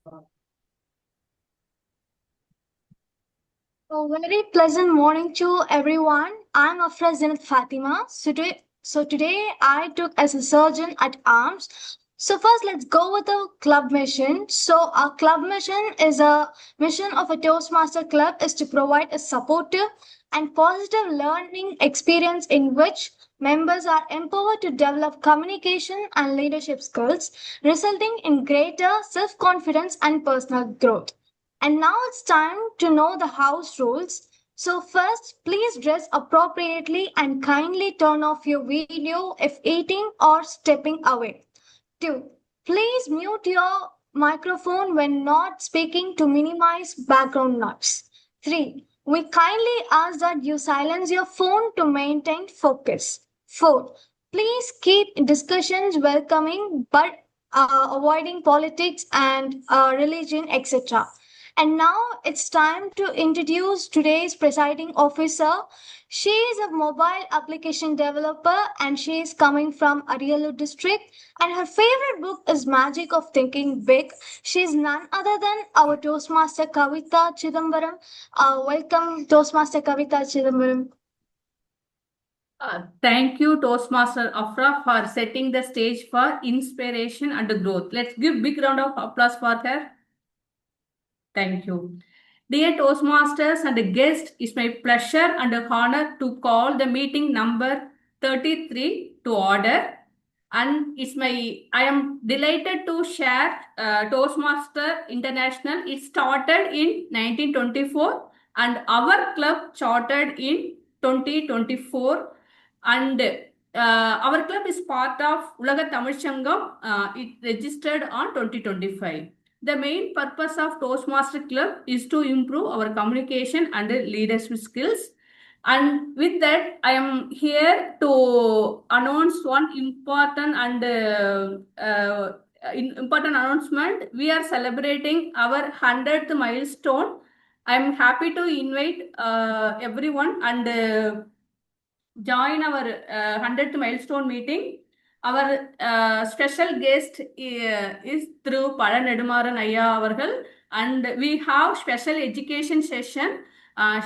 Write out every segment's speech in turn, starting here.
A very pleasant morning to everyone. I'm Afra Zinat Fatima. Today I took as a surgeon at arms. So first let's go with the club mission. So our club mission is a mission of a Toastmaster club is to provide a supportive and positive learning experience in which members are empowered to develop communication and leadership skills, resulting in greater self-confidence and personal growth. And now it's time to know the house rules. So, first, please dress appropriately and kindly turn off your video if eating or stepping away. 2. Please mute your microphone when not speaking to minimize background noise. 3. We kindly ask that you silence your phone to maintain focus. 4. Please keep discussions welcoming but avoiding politics and religion, etc. And now it's time to introduce today's presiding officer. She is a mobile application developer and she is coming from Arielu district. And her favorite book is Magic of Thinking Big. She is none other than our Toastmaster Kavitha Chidambaram. Welcome, Toastmaster Kavitha Chidambaram. Thank you, Toastmaster Afra, for setting the stage for inspiration and growth. Let's give big round of applause for her. Thank you. Dear Toastmasters and guests, it's my pleasure and honor to call the meeting number 33 to order. And I am delighted to share Toastmaster International. It started in 1924 and our club chartered in 2024. And our club is part of Ulaga Tamil Sangam. It registered on 2025. The main purpose of Toastmaster Club is to improve our communication and leadership skills. And with that, I am here to announce one important important announcement. We are celebrating our 100th milestone. I am happy to invite everyone and join our 100th milestone meeting. Our special guest is through Padanedamaran Ayya Avargal, and we have special education session.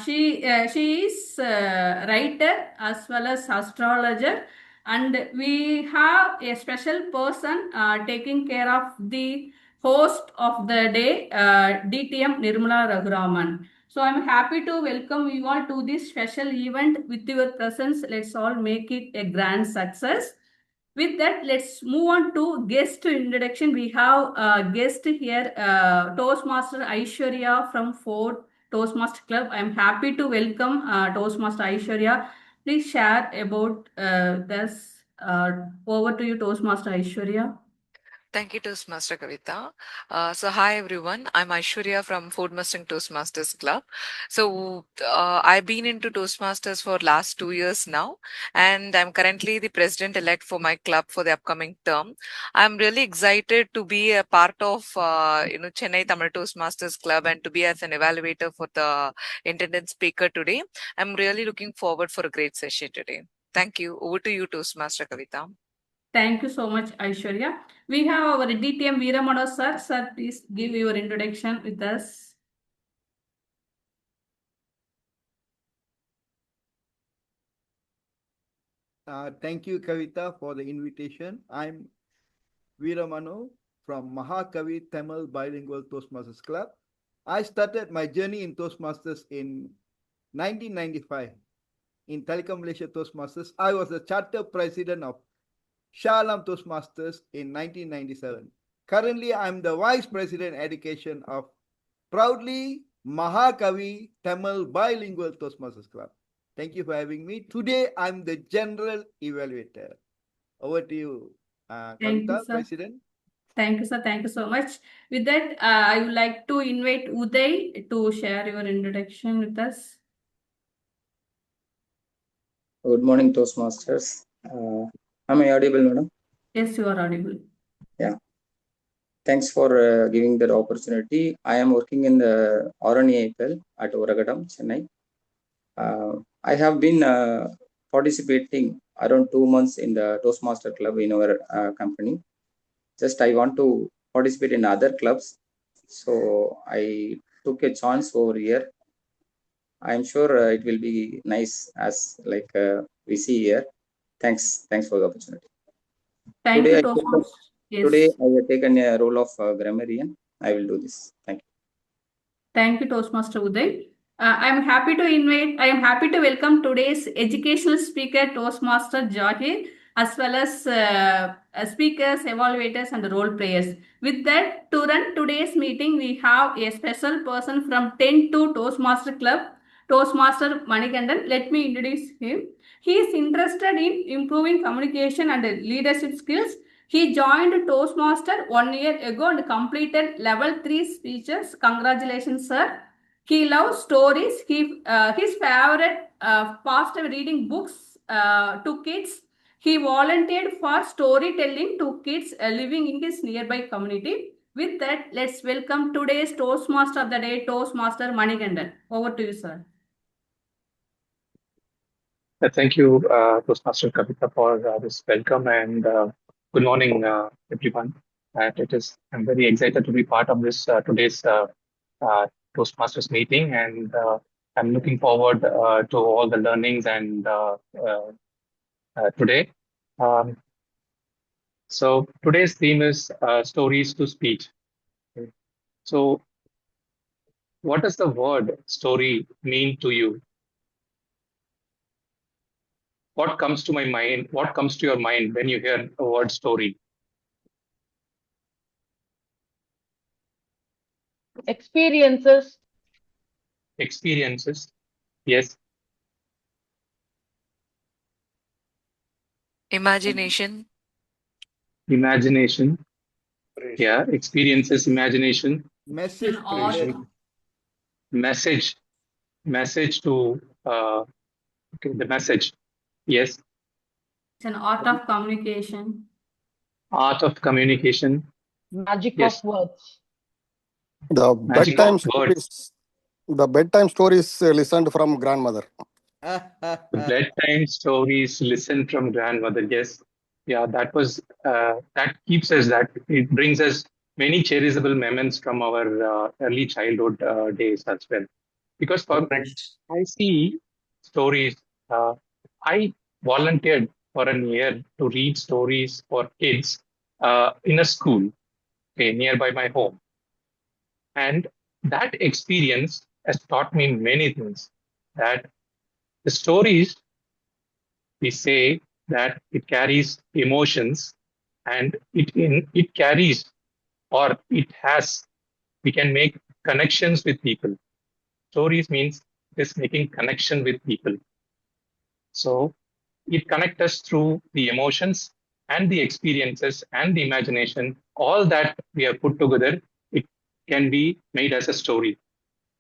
She is writer as well as astrologer, and we have a special person taking care of the host of the day, DTM Nirmala Raghuraman. So I'm happy to welcome you all to this special event with your presence. Let's all make it a grand success. With that, let's move on to guest introduction. We have a guest here, Toastmaster Aishwarya from Ford Toastmaster Club. I'm happy to welcome Toastmaster Aishwarya. Please share about this. Over to you, Toastmaster Aishwarya. Thank you, Toastmaster Kavitha. Hi everyone. I'm Aishwarya from Food Mustang Toastmasters Club. I've been into Toastmasters for last 2 years now, and I'm currently the president-elect for my club for the upcoming term. I'm really excited to be a part of Chennai Tamil Toastmasters Club and to be as an evaluator for the intended speaker today. I'm really looking forward for a great session today. Thank you. Over to you, Toastmaster Kavitha. Thank you so much, Aishwarya. We have our DTM Veeramana sir. Sir, please give your introduction with us. Thank you, Kavitha, for the invitation. I'm Veeramanu from Mahakavi Tamil Bilingual Toastmasters Club. I started my journey in Toastmasters in 1995 in Tamilkalam, Malaysia Toastmasters. I was the charter president of Shalom Toastmasters in 1997. Currently, I'm the Vice President Education of proudly Mahakavi Tamil Bilingual Toastmasters Club. Thank you for having me. Today, I'm the General Evaluator. Over to you, Kavitha, President. Thank you, sir. Thank you so much. With that, I would like to invite Uday to share your introduction with us. Good morning, Toastmasters. Am I audible, madam? Yes, you are audible. Yeah. Thanks for giving that opportunity. I am working in the RNAPL at Oragadam, Chennai. I have been participating around 2 months in the Toastmaster Club in our company. Just I want to participate in other clubs So I took a chance over here. I'm sure it will be nice as like we see here. Thanks for the opportunity. Thank you, Toastmasters. Today Yes. I have taken a role of grammarian. I will do this. Thank you. Thank you, Toastmaster Uday. I am happy to welcome today's educational speaker, Toastmaster Jahir, as well as speakers, evaluators, and role players. With that, to run today's meeting, we have a special person from 10 to Toastmaster Club, Toastmaster Manikandan. Let me introduce him. He is interested in improving communication and leadership skills. He joined Toastmaster 1 year ago and completed level 3 speeches. Congratulations, sir. He loves stories. His favorite pastime reading books to kids. He volunteered for storytelling to kids living in his nearby community. With that, let's welcome today's Toastmaster of the day, Toastmaster Manikandan. Over to you, sir. Thank you, Toastmaster Kavitha, for this welcome, and good morning, everyone. I'm very excited to be part of this today's Toastmasters meeting, and I'm looking forward to all the learnings and today. So today's theme is stories to speech. So, what does the word story mean to you? What comes to my mind? What comes to your mind when you hear the word story? Experiences. Experiences. Yes. Imagination. Imagination. Yeah. Experiences, imagination. Message. An art. Pressure. Message. Message to the message. Yes. It's an art of communication. Art of communication. Magic Yes. of words. The Magic bedtime of words. stories. The bedtime stories listened from grandmother. The bedtime stories listened from grandmother. Yes. Yeah, that was that keeps us that it brings us many cherishable moments from our early childhood days as well. Because for I see stories. I volunteered for a year to read stories for kids in a school nearby my home. And that experience has taught me many things. That the stories, we say that it carries emotions, and it carries, or it has, we can make connections with people. Stories means this making connection with people. So it connects us through the emotions and the experiences and the imagination. All that we have put together, it can be made as a story.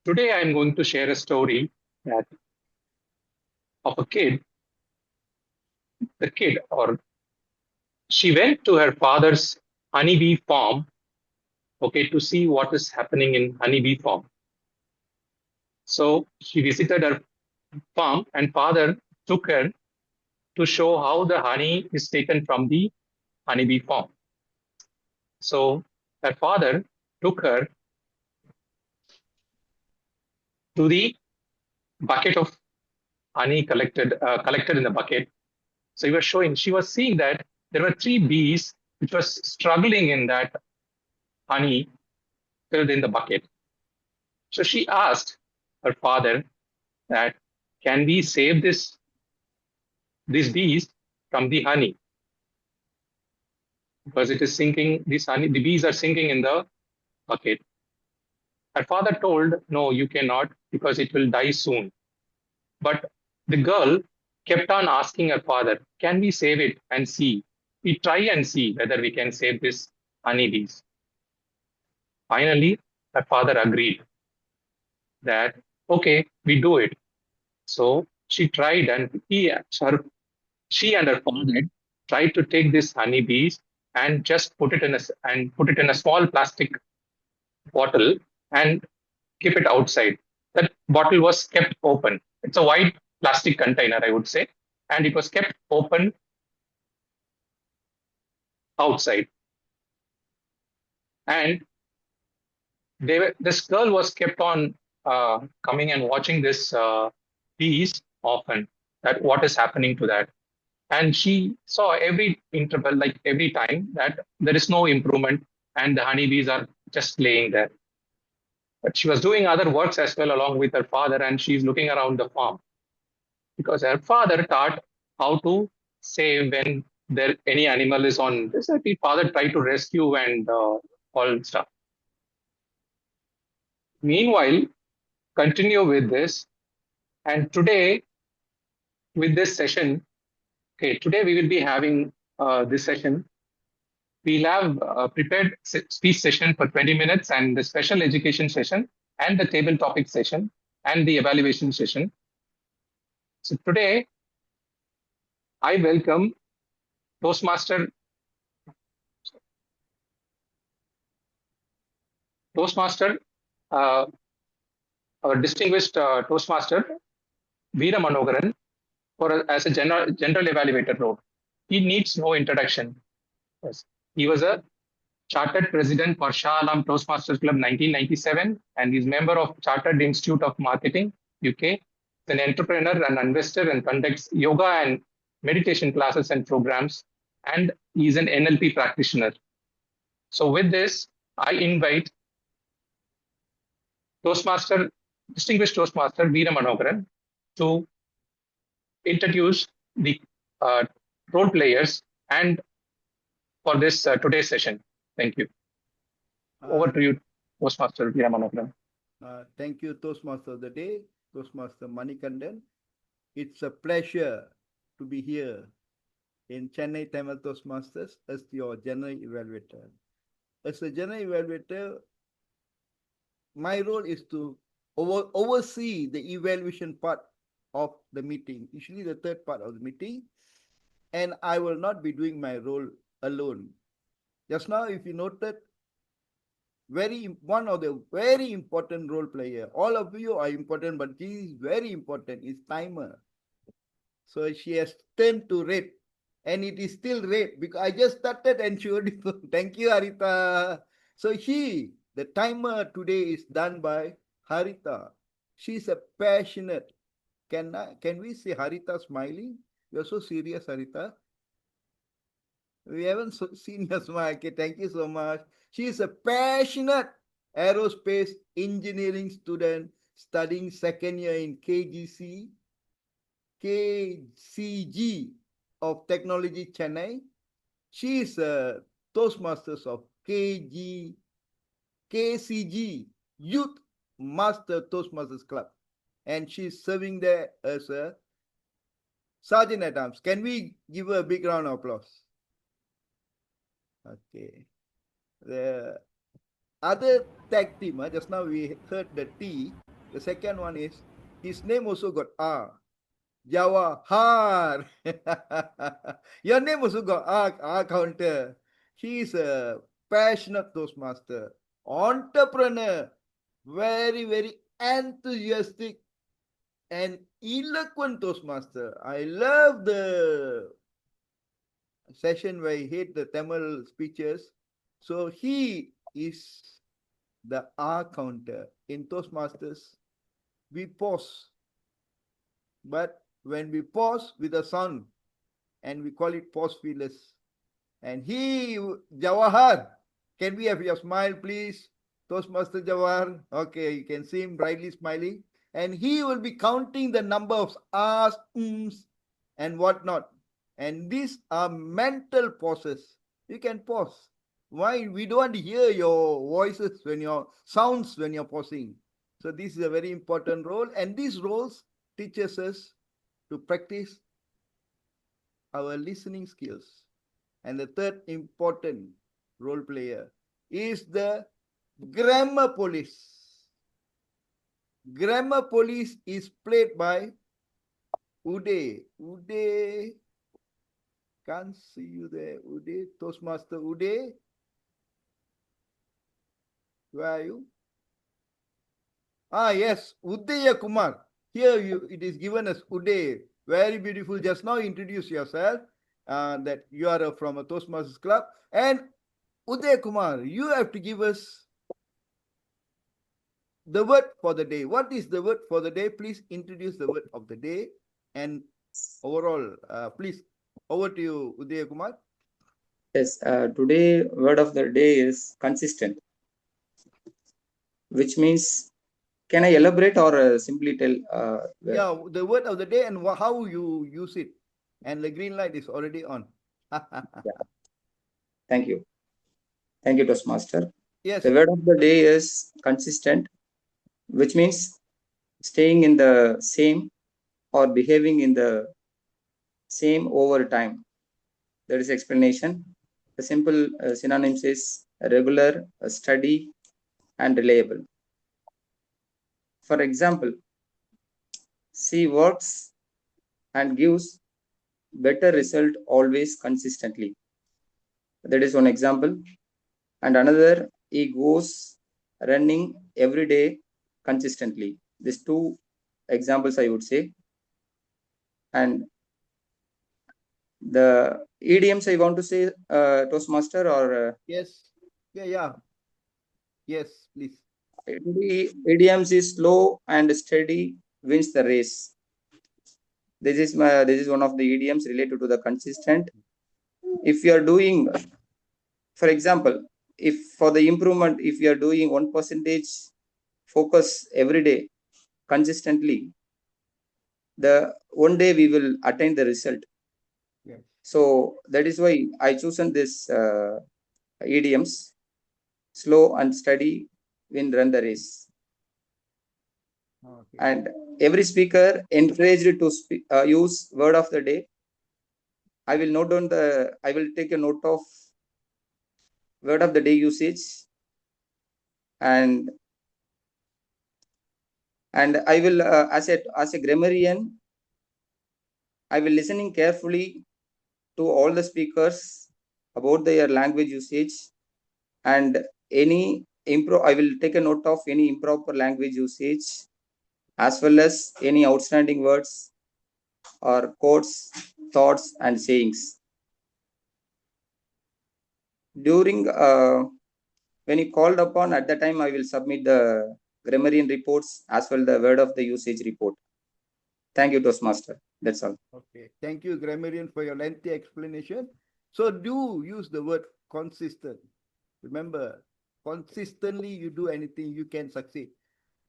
Today, I'm going to share a story that of a kid. The kid, or she went to her father's honeybee farm, to see what is happening in honeybee farm. So she visited her farm, and father took her to show how the honey is taken from the honeybee farm. So her father took her to the bucket of honey collected in the bucket. So she was seeing that there were 3 bees which was struggling in that honey filled in the bucket. So she asked her father that, can we save these bees from the honey? Because it is sinking, the bees are sinking in the bucket. Her father told, no, you cannot, because it will die soon. But the girl kept on asking her father, can we save it and see? We try and see whether we can save this honeybees. Finally, her father agreed that, okay, we do it. So she tried, and she and her father tried to take this honeybees and just put it in a small plastic bottle and keep it outside. That bottle was kept open. It's a white plastic container, I would say, and it was kept open outside. And this girl was kept on coming and watching this piece often, that what is happening to that. And she saw every interval, like every time, that there is no improvement and the honeybees are just laying there. But she was doing other works as well along with her father, and she's looking around the farm because her father taught how to save when there any animal is on this. The father tried to rescue and all stuff. Meanwhile, continue with this. And today, with this session, okay, today we will be having this session. We'll have a prepared speech session for 20 minutes and the special education session and the table topic session and the evaluation session. So today, I welcome Toastmaster, our distinguished Toastmaster, Veera Manogaran, as a general evaluator role. He needs no introduction. Yes. He was a Chartered President for Shah Alam Toastmasters Club 1997, and he's member of Chartered Institute of Marketing, UK. He's an entrepreneur and investor and conducts yoga and meditation classes and programs, and he's an NLP practitioner. So with this, I invite distinguished Toastmaster Veera Manogaran to introduce the role players and for this today's session. Thank you. Over to you, Toastmaster Veera Manogaran. Thank you, Toastmaster of the Day, Toastmaster Manikandan. It's a pleasure to be here in Chennai Tamil Toastmasters as your general evaluator. As a general evaluator, my role is to oversee the evaluation part of the meeting, usually the third part of the meeting, and I will not be doing my role alone. Just now, if you noted, one of the very important role player. All of you are important, but she is very important, is timer. So she has turned to red, and it is still red because I just started and showed it. Thank you, Harita. So the timer today is done by Harita. She's a passionate. Can we see Harita smiling? You're so serious, Harita. We haven't seen your smile. Okay, thank you so much. She is a passionate aerospace engineering student studying second year in KCG of Technology, Chennai. She is a Toastmasters of KCG Youth Master Toastmasters Club, and she's serving there as a Sergeant at Arms. Can we give her a big round of applause? Okay. The other tag team, just now we heard the T. The second one is, his name also got R. Jawahar. Your name also got R counter. He is a passionate Toastmaster, entrepreneur, very, very enthusiastic and eloquent Toastmaster. I love the session where he hate the Tamil speeches. So he is the R counter. In Toastmasters, we pause. But when we pause with a sound, and we call it pause feelers. And Jawahar, can we have your smile, please? Toastmaster Jawahar. Okay, you can see him brightly smiling. And he will be counting the number of R's, and whatnot. And these are mental pauses. You can pause. Why? We don't want to hear your voices when you're pausing. So this is a very important role. And these roles teaches us to practice our listening skills. And the third important role player is the grammar police. Grammar police is played by Uday. Uday, can't see you there. Uday, Toastmaster Uday. Where are you? Yes, Udaya Kumar. Here it is given as Uday. Very beautiful. Just now introduce yourself that you are from a Toastmasters club. And Uday Kumar, you have to give us the word for the day. What is the word for the day? Please introduce the word of the day. And overall, please, over to you, Udaya Kumar. Yes, today word of the day is consistent, which means, can I elaborate or simply tell? Yeah, the word of the day and how you use it. And the green light is already on. Yeah. Thank you. Thank you, Toastmaster. Yes. The word of the day is consistent, which means staying in the same or behaving in the same over time. That is explanation. The simple synonyms is regular, steady, and reliable. For example, she works and gives better result always consistently. That is one example. And another, he goes running every day consistently. These two examples I would say. And the idioms I want to say, Toastmaster, or yes. Yeah. Yes, please. idioms is slow and steady wins the race. This is one of the idioms related to the consistent. If you are doing, for example, if for the improvement, if you are doing 1% focus every day consistently, the one day we will attain the result. Yes. So that is why I chosen this idioms: slow and steady win run the race. Okay. And every speaker encouraged to use word of the day. I will take a note of word of the day usage, and I will as a grammarian, I will listening carefully to all the speakers about their language usage, and any I will take a note of any improper language usage, as well as any outstanding words or quotes, thoughts, and sayings. During when you called upon, at the time I will submit the grammarian reports as well the word of the usage report. Thank you, Toastmaster. That's all. Okay. Thank you, grammarian, for your lengthy explanation. So do use the word consistent. Remember, consistently you do anything, you can succeed.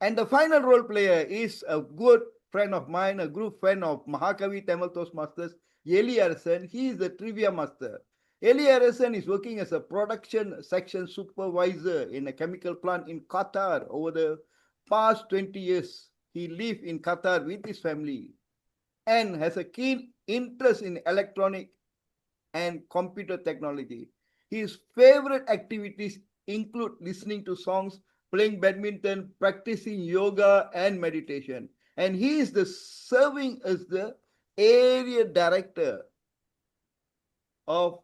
And the final role player is a good friend of mine, a group friend of Mahakavi Tamil Toastmasters, Ezhilarasan. He is the trivia master. Ezhilarasan is working as a production section supervisor in a chemical plant in Qatar over the past 20 years. He lived in Qatar with his family and has a keen interest in electronic and computer technology. His favorite activities include listening to songs, playing badminton, practicing yoga and meditation. And he is serving as the area director of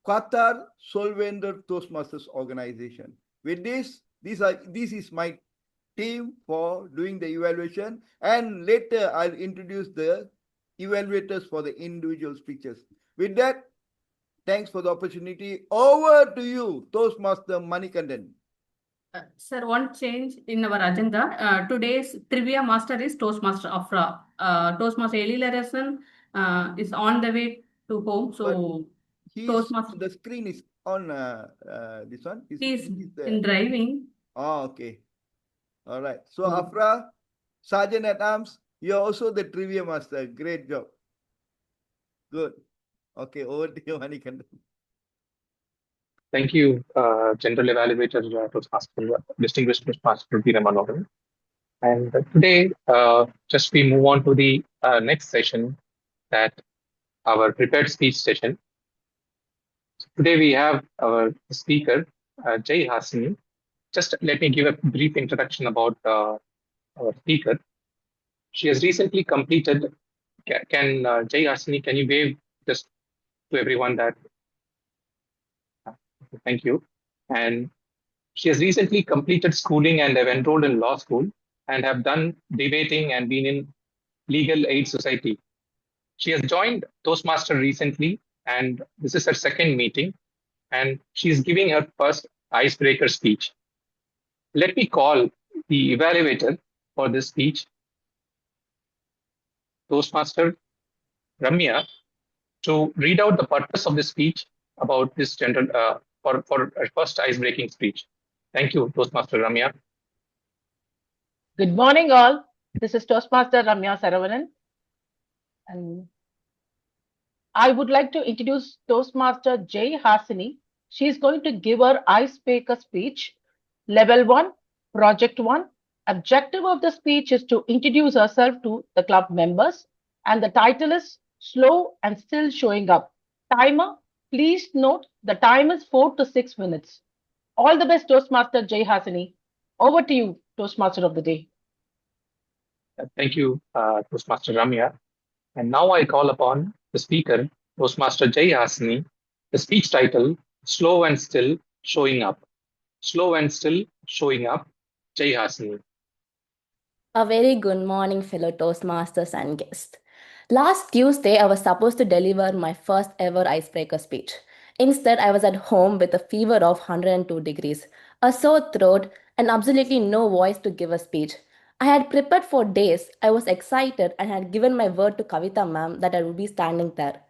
Qatar Solvender Toastmasters organization. With this is my team for doing the evaluation, and later I'll introduce the evaluators for the individual speeches. With that, thanks for the opportunity. Over to you, Toastmaster Manikandan. Sir, one change in our agenda. Today's trivia master is Toastmaster Afra. Toastmaster Ezhilarasan is on the way to home. So, Toastmaster. The screen is on this one. He's in driving. Oh, okay. All right. So, Afra, Sergeant at Arms, you're also the trivia master. Great job. Good. Okay, over to you, Manikandan. Thank you, General Evaluator, Toastmaster, Distinguished Toastmaster Veera Manoharan. And today, just we move on to the next session, that our prepared speech session. Today we have our speaker, Jai Hasini. Just let me give a brief introduction about our speaker. She has recently completed, can Jai Hasini, can you wave just to everyone that, thank you. And she has recently completed schooling and have enrolled in law school and have done debating and been in Legal Aid Society. She has joined Toastmaster recently, and this is her second meeting, and she's giving her first icebreaker speech. Let me call the evaluator for this speech, Toastmaster Ramya, to read out the purpose of the speech about this general for a first ice-breaking speech. Thank you, Toastmaster Ramya. Good morning, all. This is Toastmaster Ramya Saravanan. And I would like to introduce Toastmaster Jay Hasini. She is going to give her icebreaker speech. Level 1, Project 1. Objective of the speech is to introduce herself to the club members. And the title is Slow and Still Showing Up. Timer, please note the time is 4 to 6 minutes. All the best, Toastmaster Jay Hasini. Over to you, Toastmaster of the Day. Thank you, Toastmaster Ramya. And now I call upon the speaker, Toastmaster Jay Hasini, the speech title, Slow and Still Showing Up. Slow and Still Showing Up, Jay Hasini. A very good morning, fellow Toastmasters and guests. Last Tuesday, I was supposed to deliver my first ever icebreaker speech. Instead, I was at home with a fever of 102 degrees, a sore throat, and absolutely no voice to give a speech. I had prepared for days. I was excited and had given my word to Kavitha ma'am that I would be standing there.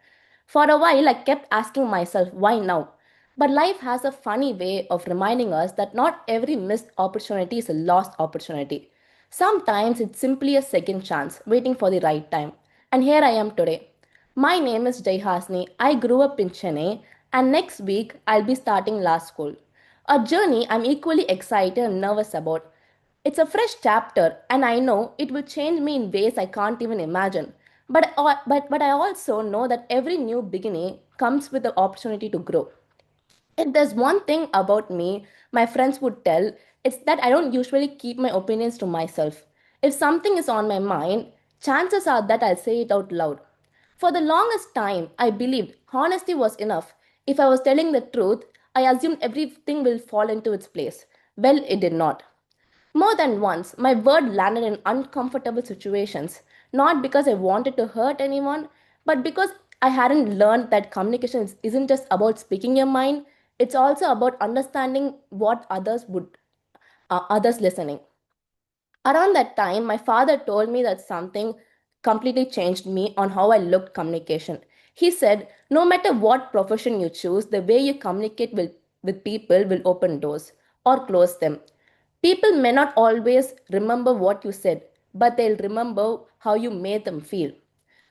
For a while, I kept asking myself, why now? But life has a funny way of reminding us that not every missed opportunity is a lost opportunity. Sometimes it's simply a second chance, waiting for the right time. And here I am today. My name is Jai Hasni. I grew up in Chennai, and next week I'll be starting law school. A journey I'm equally excited and nervous about. It's a fresh chapter, and I know it will change me in ways I can't even imagine. But I also know that every new beginning comes with the opportunity to grow. If there's one thing about me my friends would tell, it's that I don't usually keep my opinions to myself. If something is on my mind, chances are that I'll say it out loud. For the longest time, I believed honesty was enough. If I was telling the truth, I assumed everything will fall into its place. Well, it did not. More than once, my word landed in uncomfortable situations, not because I wanted to hurt anyone, but because I hadn't learned that communication isn't just about speaking your mind, it's also about understanding what others listening. Around that time, my father told me that something completely changed me on how I looked communication. He said, no matter what profession you choose, the way you communicate with people will open doors or close them. People may not always remember what you said, but they'll remember how you made them feel.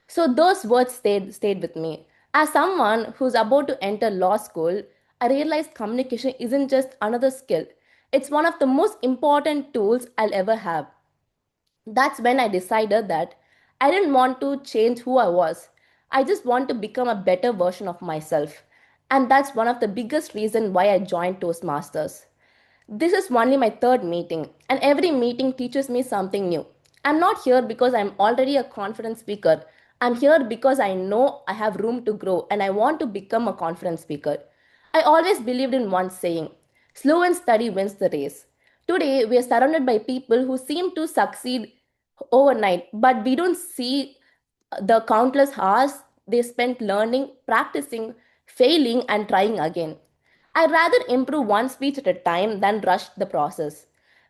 So those words stayed with me. As someone who's about to enter law school, I realized communication isn't just another skill. It's one of the most important tools I'll ever have. That's when I decided that I didn't want to change who I was. I just want to become a better version of myself. And that's one of the biggest reasons why I joined Toastmasters. This is only my third meeting, and every meeting teaches me something new. I'm not here because I'm already a confident speaker. I'm here because I know I have room to grow and I want to become a confident speaker. I always believed in one saying, slow and steady wins the race. Today, we are surrounded by people who seem to succeed overnight, but we don't see the countless hours they spent learning, practicing, failing, and trying again. I'd rather improve one speech at a time than rush the process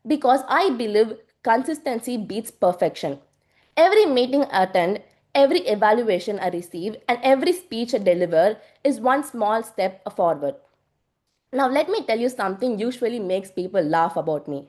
because I believe consistency beats perfection. Every meeting I attend, every evaluation I receive, and every speech I deliver is one small step forward. Now, let me tell you something usually makes people laugh about me.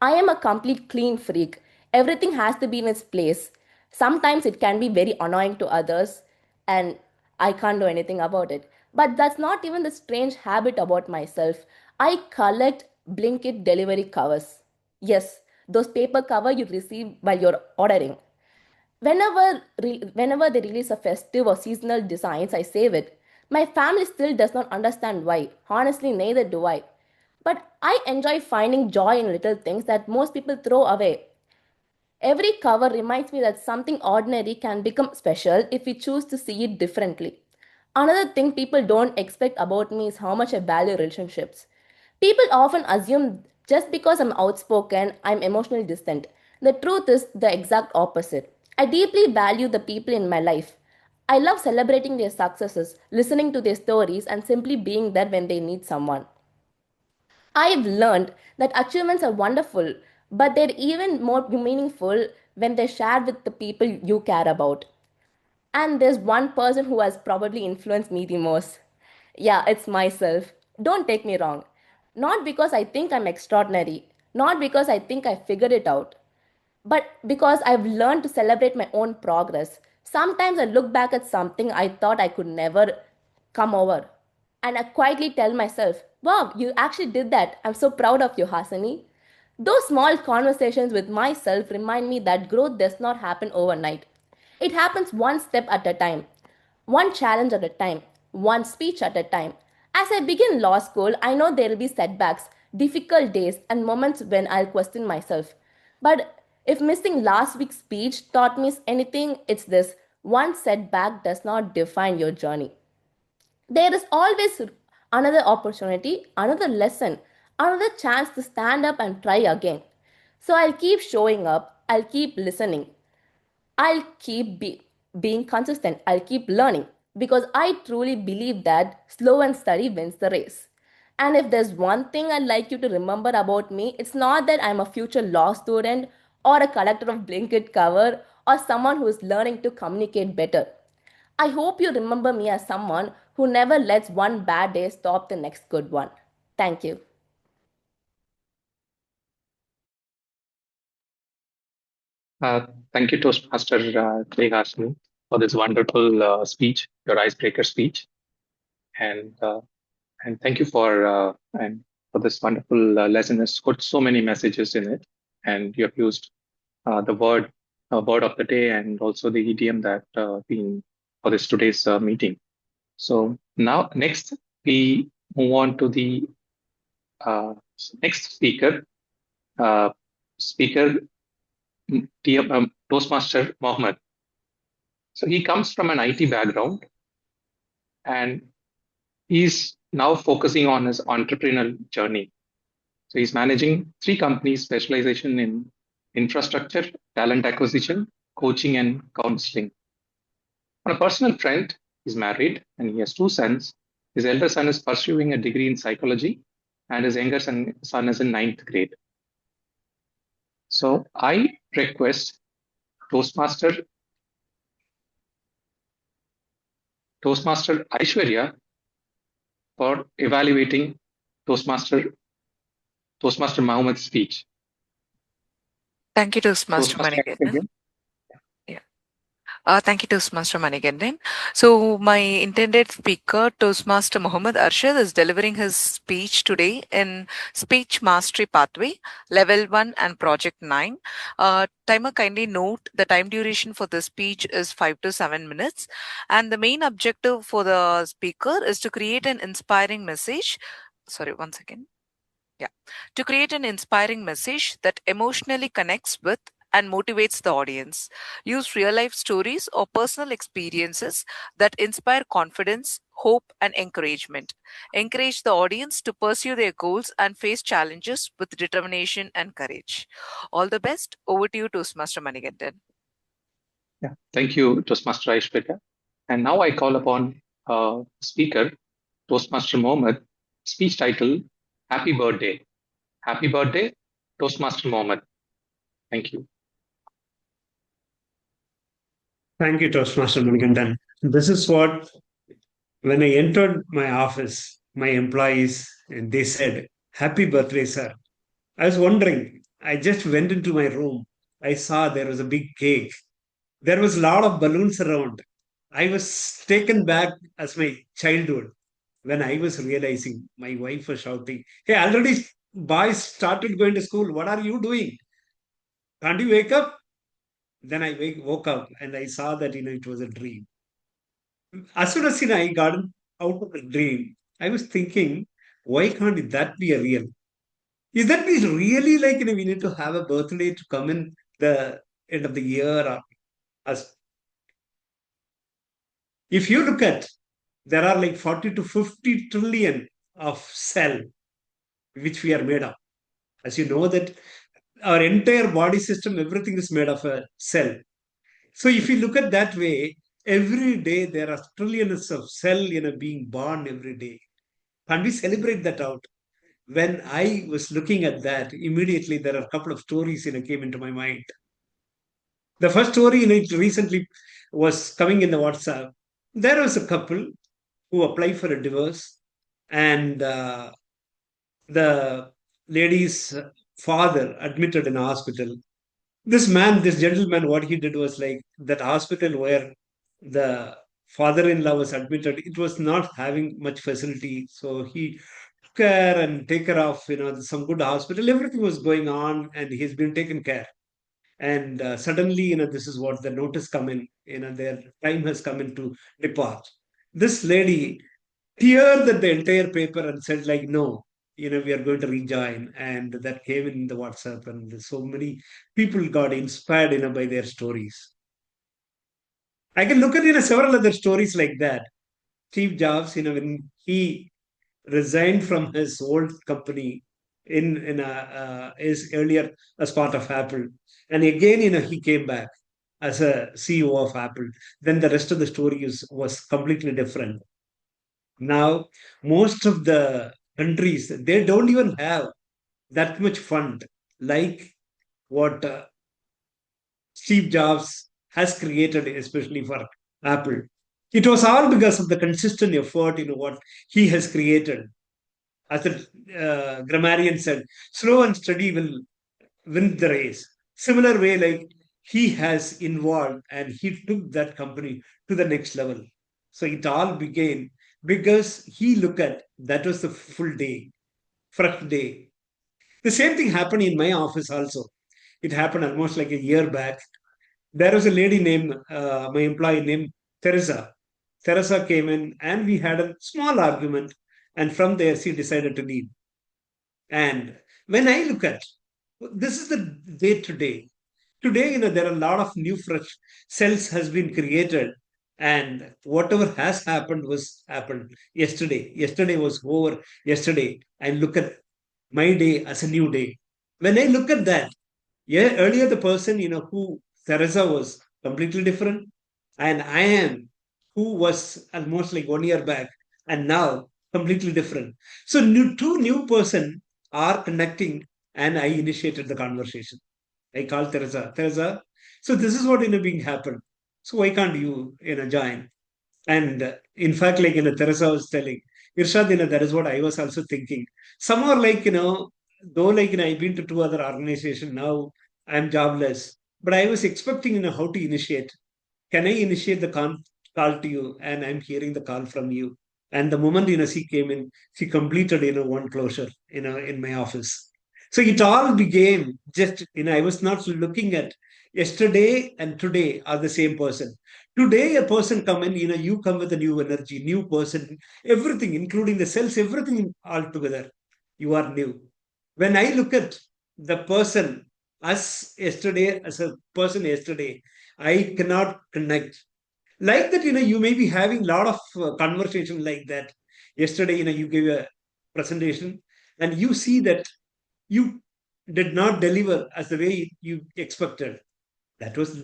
I am a complete clean freak. Everything has to be in its place. Sometimes it can be very annoying to others, and I can't do anything about it. But that's not even the strange habit about myself. I collect Blinkit delivery covers. Yes, those paper cover you receive while you're ordering. Whenever they release a festive or seasonal designs, I save it. My family still does not understand why. Honestly, neither do I. But I enjoy finding joy in little things that most people throw away. Every cover reminds me that something ordinary can become special if we choose to see it differently. Another thing people don't expect about me is how much I value relationships. People often assume just because I'm outspoken, I'm emotionally distant. The truth is the exact opposite. I deeply value the people in my life. I love celebrating their successes, listening to their stories, and simply being there when they need someone. I've learned that achievements are wonderful, but they're even more meaningful when they're shared with the people you care about. And there's one person who has probably influenced me the most. Yeah, it's myself. Don't take me wrong. Not because I think I'm extraordinary, not because I think I figured it out, but because I've learned to celebrate my own progress. Sometimes I look back at something I thought I could never come over, and I quietly tell myself, wow, you actually did that. I'm so proud of you, Hasani. Those small conversations with myself remind me that growth does not happen overnight. It happens one step at a time, one challenge at a time, one speech at a time. As I begin law school, I know there will be setbacks, difficult days, and moments when I'll question myself. But if missing last week's speech taught me anything, it's this: one setback does not define your journey. There is always another opportunity, another lesson, another chance to stand up and try again. So I'll keep showing up, I'll keep listening, I'll keep being consistent. I'll keep learning because I truly believe that slow and steady wins the race. And if there's one thing I'd like you to remember about me, it's not that I'm a future law student or a collector of blanket cover or someone who is learning to communicate better. I hope you remember me as someone who never lets one bad day stop the next good one. Thank you. Thank you, Toastmaster Hasni, for this wonderful speech, your icebreaker speech, and and thank you for this wonderful lesson. It's got so many messages in it, and you have used the word of the day and also the idiom that been for this today's meeting. So now, next we move on to the uh, next speaker. Speaker Toastmaster Mohammed. So he comes from an IT background, and he's now focusing on his entrepreneurial journey. So he's managing 3 companies, specialization in infrastructure, talent acquisition, coaching, and counseling. On a personal front, he's married and he has 2 sons. His elder son is pursuing a degree in psychology, and his younger son is in 9th grade. So I request Toastmaster Aishwarya for evaluating Toastmaster Mohammed's speech. Thank you, Toastmaster Toastmaster Manikandan. Aishwarya. Thank you, Toastmaster Manikandan. So, my intended speaker, Toastmaster Muhammad Arshad, is delivering his speech today in Speech Mastery Pathway, Level 1 and Project 9. Timer, kindly note the time duration for the speech is 5 to 7 minutes. And the main objective for the speaker is to create an inspiring message. Sorry, one second. Yeah. To create an inspiring message that emotionally connects with and motivates the audience. Use real life stories or personal experiences that inspire confidence, hope, and encouragement. Encourage the audience to pursue their goals and face challenges with determination and courage. All the best. Over to you, Toastmaster Manikandan. Yeah, thank you, Toastmaster Aishwarya. And now I call upon speaker, Toastmaster Mohammed, speech title, Happy Birthday. Happy Birthday, Toastmaster Mohammed. Thank you. Thank you, Toastmaster Manikandan. This is what, when I entered my office, my employees, and they said, Happy birthday, sir. I was wondering, I just went into my room. I saw there was a big cake. There was a lot of balloons around. I was taken back as my childhood when I was realizing my wife was shouting, Hey, already boys started going to school. What are you doing? Can't you wake up? Then I woke up and I saw that it was a dream. As soon as I got out of the dream, I was thinking, why can't that be a real? Is that be really like we need to have a birthday to come in the end of the year? Or as if you look at, there are like 40 to 50 trillion of cell which we are made of. As you know that our entire body system, everything is made of a cell. So if you look at that way, every day there are trillions of cell being born every day. And we celebrate that out. when I was looking at that, immediately there are a couple of stories came into my mind. The first story it recently was coming in the WhatsApp. There was a couple who applied for a divorce, and the lady's father admitted in a hospital. This gentleman, what he did was like that hospital where the father-in-law was admitted, it was not having much facility. So he took care and take care of, some good hospital. Everything was going on and he's been taken care. And suddenly, this is what the notice come in, their time has come in to depart. This lady teared at the entire paper and said like, no, we are going to rejoin. And that came in the WhatsApp, and so many people got inspired by their stories. I can look at several other stories like that. Steve Jobs, when he resigned from his old company is earlier as part of Apple, and again he came back as a CEO of Apple. Then the rest of the story was completely different. Now, most of the countries, they don't even have that much fund like what Steve Jobs has created, especially for Apple. It was all because of the consistent effort, what he has created. As the grammarian said, slow and steady will win the race. Similar way, like he has involved and he took that company to the next level. So it all began because he looked at that was the full day, first day. The same thing happened in my office also. It happened almost like a year back. There was a lady named, my employee named Teresa. Teresa came in and we had a small argument. And from there, she decided to leave. And when I look at this is the day today. Today, there are a lot of new fresh cells has been created, and whatever has happened was happened yesterday. Yesterday was over yesterday. I look at my day as a new day. When I look at that, yeah, earlier the person who Teresa was completely different, and I am who was almost like 1 year back, and now completely different. So two new person are connecting, and I initiated the conversation. I called Teresa. Teresa, so this is what being happened. So why can't you join? And in fact, like Teresa was telling, Irshad, that is what I was also thinking. Somehow, like though like I've been to two other organizations now, I'm jobless, but I was expecting how to initiate. Can I initiate the call to you? And I'm hearing the call from you. And the moment she came in, she completed one closure in my office. So it all became just I was not looking at yesterday and today are the same person. Today a person come in, you come with a new energy, new person, everything, including the cells, everything all together. You are new. When I look at the person as yesterday, as a person yesterday, I cannot connect. Like that, you may be having a lot of conversation like that. Yesterday, you gave a presentation and you see that you did not deliver as the way you expected. That was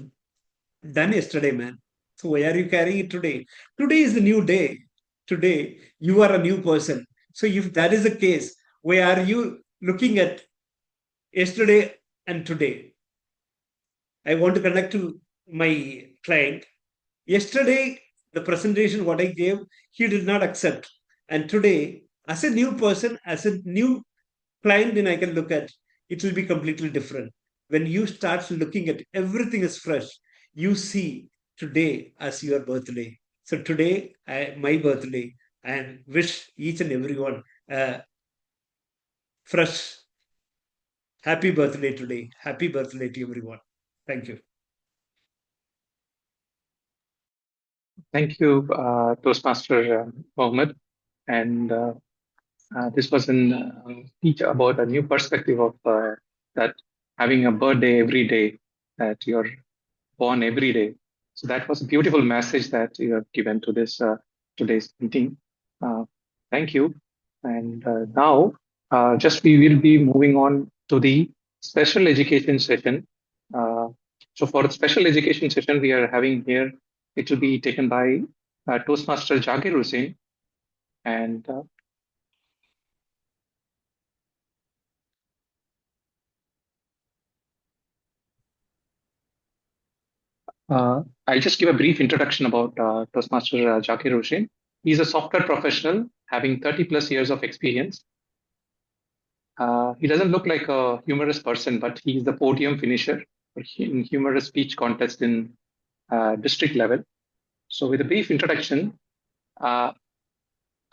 done yesterday, man. So why are you carrying it today? Today is the new day. Today, you are a new person. So if that is the case, why are you looking at yesterday and today? I want to connect to my client. Yesterday, the presentation what I gave, he did not accept. And today, as a new person, as a new client, then I can look at it will be completely different. When you start looking at everything is fresh, you see today as your birthday. So today, my birthday, and wish each and everyone fresh happy birthday today. Happy birthday to everyone. Thank you. Thank you, Toastmaster Mohammed. And this was a teach about a new perspective of that having a birthday every day, that you're born every day. So that was a beautiful message that you have given to this today's meeting. Thank you. And now, just we will be moving on to the special education session. So for the special education session we are having here, it will be taken by Toastmaster Jagir Hussain. And I'll just give a brief introduction about Toastmaster Zakir Hussain. He's a software professional having 30 plus years of experience. He doesn't look like a humorous person, but he's the podium finisher in humorous speech contest in district level. So with a brief introduction, I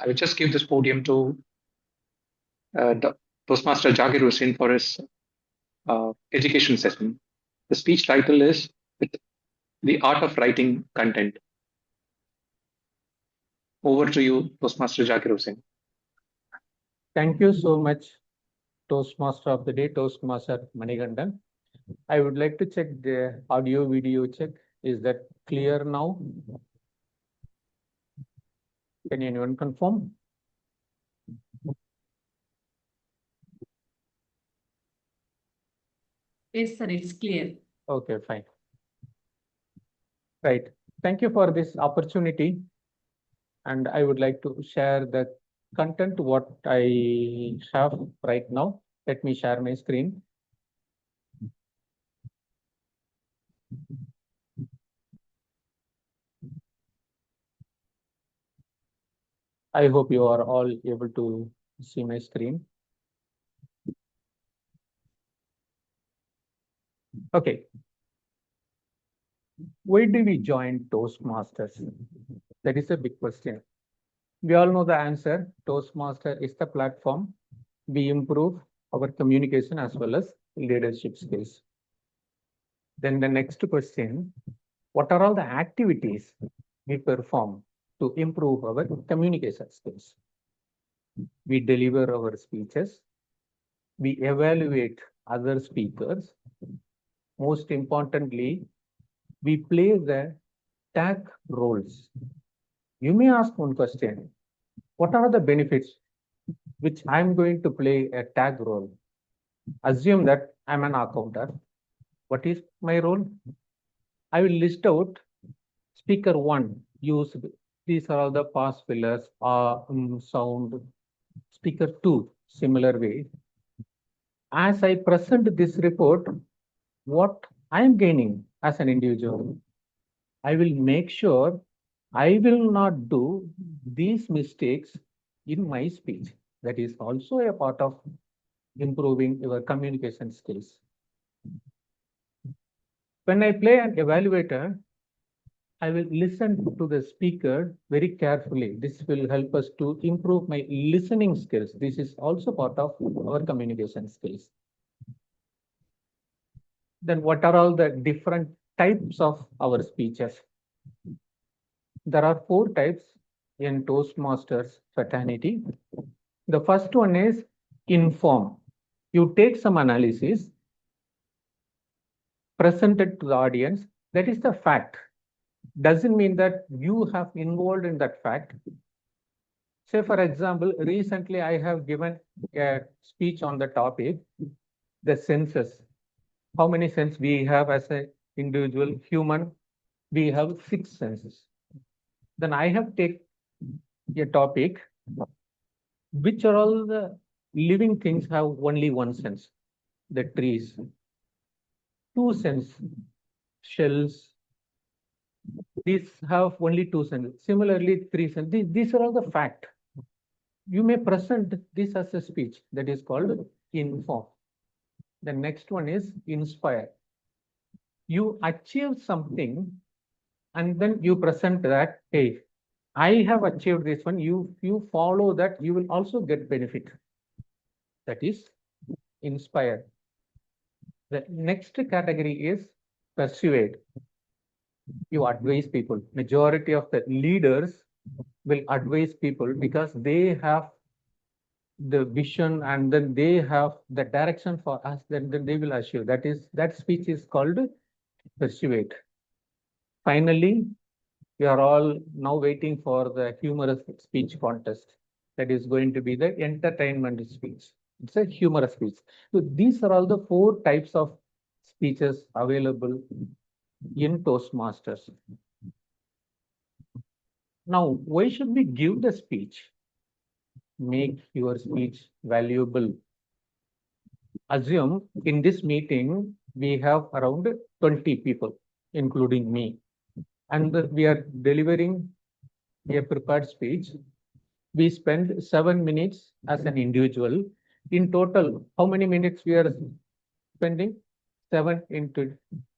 will just give this podium to Toastmaster Zakir Hussain for his education session. The speech title is The Art of Writing Content. Over to you, Toastmaster Zakir Hussain. Thank you so much, Toastmaster of the Day, Toastmaster Manikandan. I would like to check the audio video check. Is that clear now? Can anyone confirm? Yes, sir, it's clear. Okay, fine. Right. Thank you for this opportunity. And I would like to share the content what I have right now. Let me share my screen. I hope you are all able to see my screen. Okay. Why do we join Toastmasters? That is a big question. We all know the answer. Toastmaster is the platform. We improve our communication as well as leadership skills. Then the next question, what are all the activities we perform to improve our communication skills? We deliver our speeches. We evaluate other speakers. Most importantly, we play the tag roles. You may ask one question, what are the benefits which I'm going to play a tag role? Assume that I'm an accountant. What is my role? I will list out speaker 1 used. These are all the past fillers, sound. Speaker 2, similar way. As I present this report, what I am gaining as an individual, I will make sure I will not do these mistakes in my speech. That is also a part of improving your communication skills. When I play an evaluator, I will listen to the speaker very carefully. This will help us to improve my listening skills. This is also part of our communication skills. Then what are all the different types of our speeches? There are 4 types in Toastmasters fraternity. The first one is inform. You take some analysis, present it to the audience. That is the fact. Doesn't mean that you have involved in that fact. Say, for example, recently I have given a speech on the topic, the senses. How many senses we have as an individual human? We have 6 senses. Then I have taken a topic, which are all the living things have only 1 sense, the trees. 2 senses, shells. These have only 2 senses. Similarly, 3 senses. These are all the fact. You may present this as a speech, that is called inform. The next one is inspire. You achieve something and then you present that, hey, I have achieved this one. You follow that, you will also get benefit. That is inspire. The next category is persuade. You advise people. Majority of the leaders will advise people because they have the vision and then they have the direction for us, then they will achieve. That speech is called persuade. Finally, we are all now waiting for the humorous speech contest. That is going to be the entertainment speech. It's a humorous speech. So these are all the 4 types of speeches available in Toastmasters. Now, why should we give the speech? Make your speech valuable. Assume in this meeting, we have around 20 people. including me. And we are delivering a prepared speech. We spend 7 minutes as an individual. In total, how many minutes we are spending? 7 into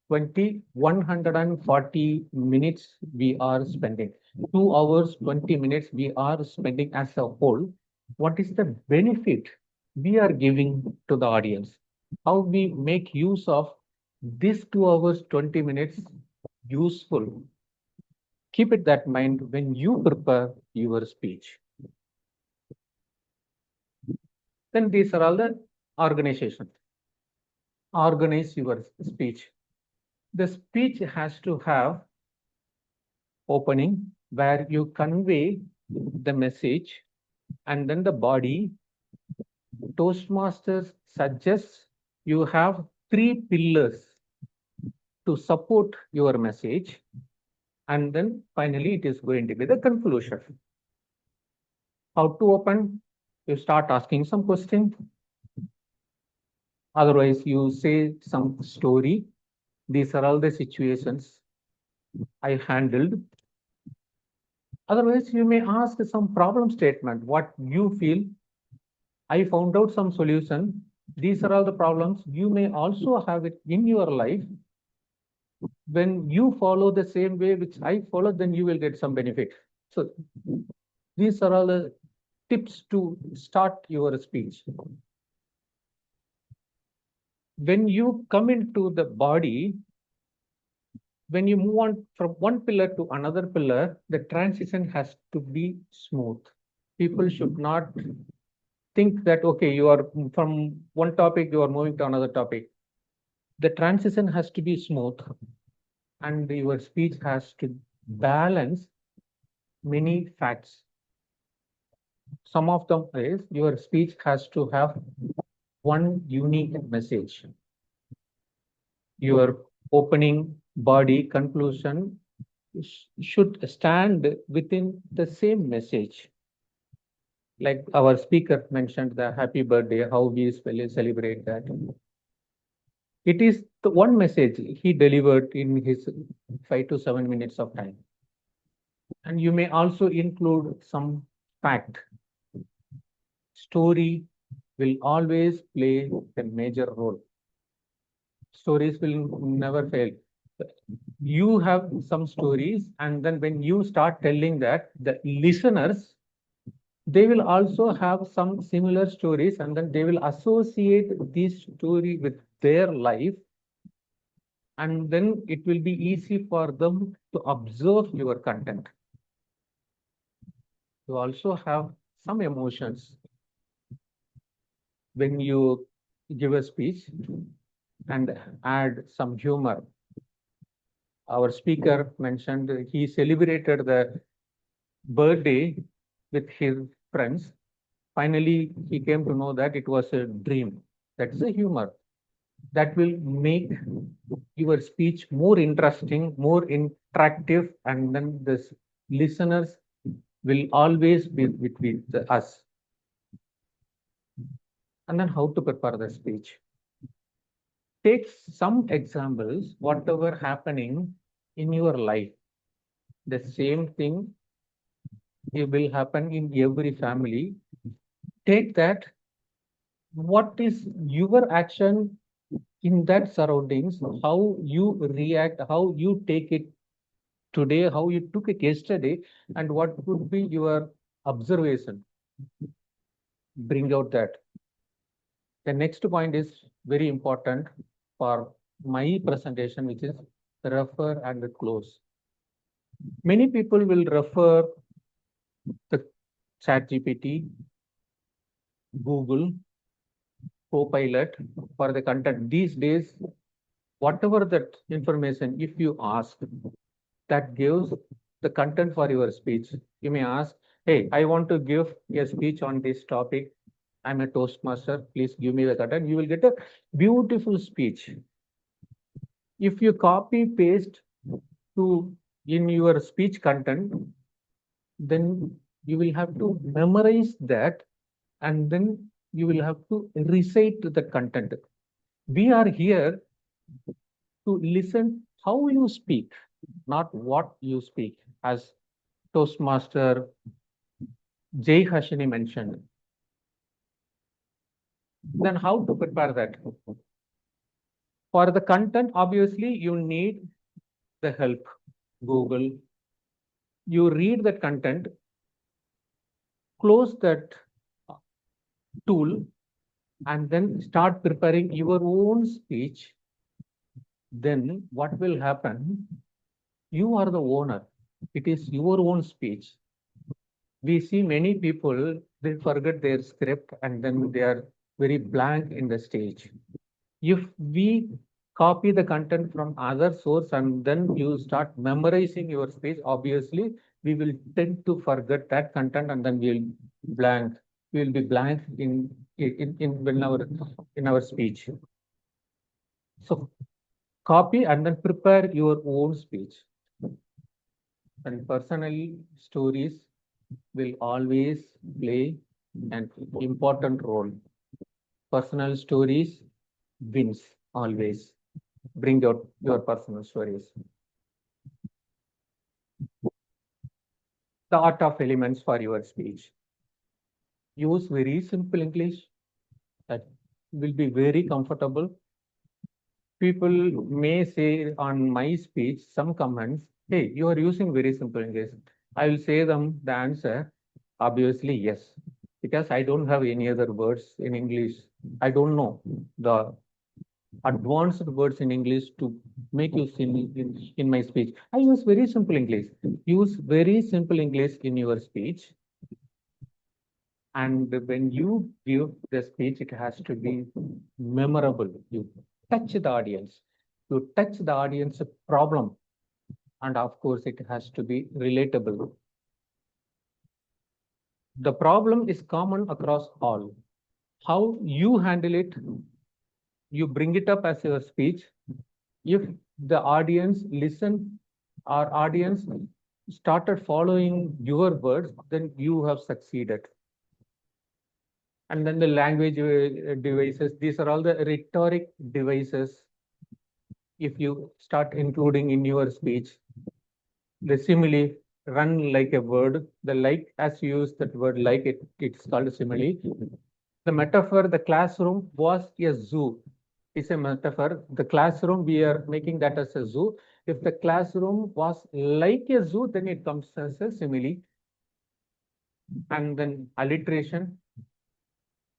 20, 140 minutes we are spending. 2 hours, 20 minutes we are spending as a whole. What is the benefit we are giving to the audience? How we make use of this 2 hours, 20 minutes useful? Keep it that mind when you prepare your speech. Then these are all the organization. Organize your speech. The speech has to have opening where you convey the message, and then the body. Toastmasters suggests you have 3 pillars to support your message, and then finally it is going to be the conclusion. How to open? You start asking some question. Otherwise, you say some story. These are all the situations I handled. Otherwise, you may ask some problem statement, what you feel. I found out some solution. These are all the problems. You may also have it in your life. When you follow the same way which I follow, then you will get some benefit. So these are all the tips to start your speech. When you come into the body, when you move on from one pillar to another pillar, the transition has to be smooth. People should not think that, okay, you are from one topic, you are moving to another topic. The transition has to be smooth, and your speech has to balance many facts. Some of them is your speech has to have one unique message. Your opening, body, conclusion should stand within the same message. Like our speaker mentioned the happy birthday, how we celebrate that. It is the one message he delivered in his 5 to 7 minutes of time. And you may also include some fact. Story will always play a major role. Stories will never fail. You have some stories, and then when you start telling that, the listeners, they will also have some similar stories, and then they will associate this story with their life, and then it will be easy for them to observe your content. You also have some emotions when you give a speech and add some humor. Our speaker mentioned he celebrated the birthday with his friends. Finally, he came to know that it was a dream. That is a humor. That will make your speech more interesting, more interactive, and then the listeners will always be with us. And then how to prepare the speech. Take some examples, whatever happening in your life. The same thing it will happen in every family. Take that. What is your action in that surroundings? How you react, how you take it today, how you took it yesterday, and what would be your observation? Bring out that. The next point is very important for my presentation, which is refer and close. Many people will refer the ChatGPT, Google, Copilot for the content. These days, whatever that information, if you ask, that gives the content for your speech. You may ask, hey, I want to give a speech on this topic. I'm a Toastmaster. Please give me the content. You will get a beautiful speech. If you copy paste to in your speech content, then you will have to memorize that, and then you will have to recite the content. We are here to listen how you speak, not what you speak, as Toastmaster Jay Hashini mentioned. Then how to prepare that? For the content, obviously, you need the help. Google. You read that content, close that tool, and then start preparing your own speech. Then what will happen? You are the owner. It is your own speech. We see many people, they forget their script and then they are very blank in the stage. If we copy the content from other source and then you start memorizing your speech, obviously we will tend to forget that content and then we'll blank. We will be blank in our speech. So copy and then prepare your own speech. And personal stories will always play an important role. Personal stories wins always. Bring out your personal stories. The art of elements for your speech. Use very simple English that will be very comfortable. People may say on my speech some comments, hey, you are using very simple English. I will say them the answer, obviously yes, because I don't have any other words in English. I don't know the advanced words in English to make use in my speech. I use very simple English. Use very simple English in your speech. And when you give the speech, it has to be memorable. You touch the audience. You touch the audience problem. And of course, it has to be relatable. The problem is common across all. How you handle it, you bring it up as your speech. If the audience listen, our audience started following your words, then you have succeeded. And then the language devices, these are all the rhetoric devices. If you start including in your speech, the simile, run like a word, the like, as you use that word like, it's called a simile. The metaphor, the classroom was a zoo. It's a metaphor. The classroom, we are making that as a zoo. If the classroom was like a zoo, then it comes as a simile. And then alliteration,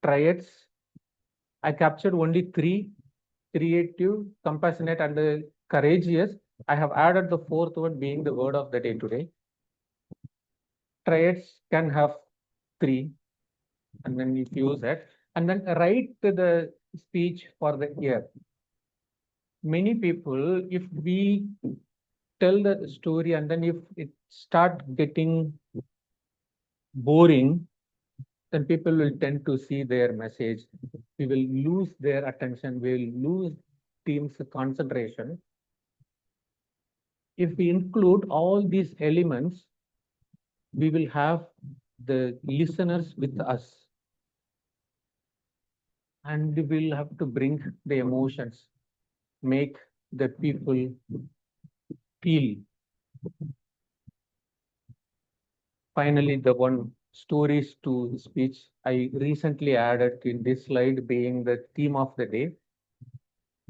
triads. I captured only three: creative, compassionate, and courageous. I have added the fourth one being the word of the day today. Triads can have three, and then you use that, and then write the speech for the ear. Many people, if we tell the story and then if it start getting boring, then people will tend to see their message. We will lose their attention. We will lose team's concentration. If we include all these elements, we will have the listeners with us. And we will have to bring the emotions, make the people feel. Finally, the one stories to speech I recently added in this slide being the theme of the day.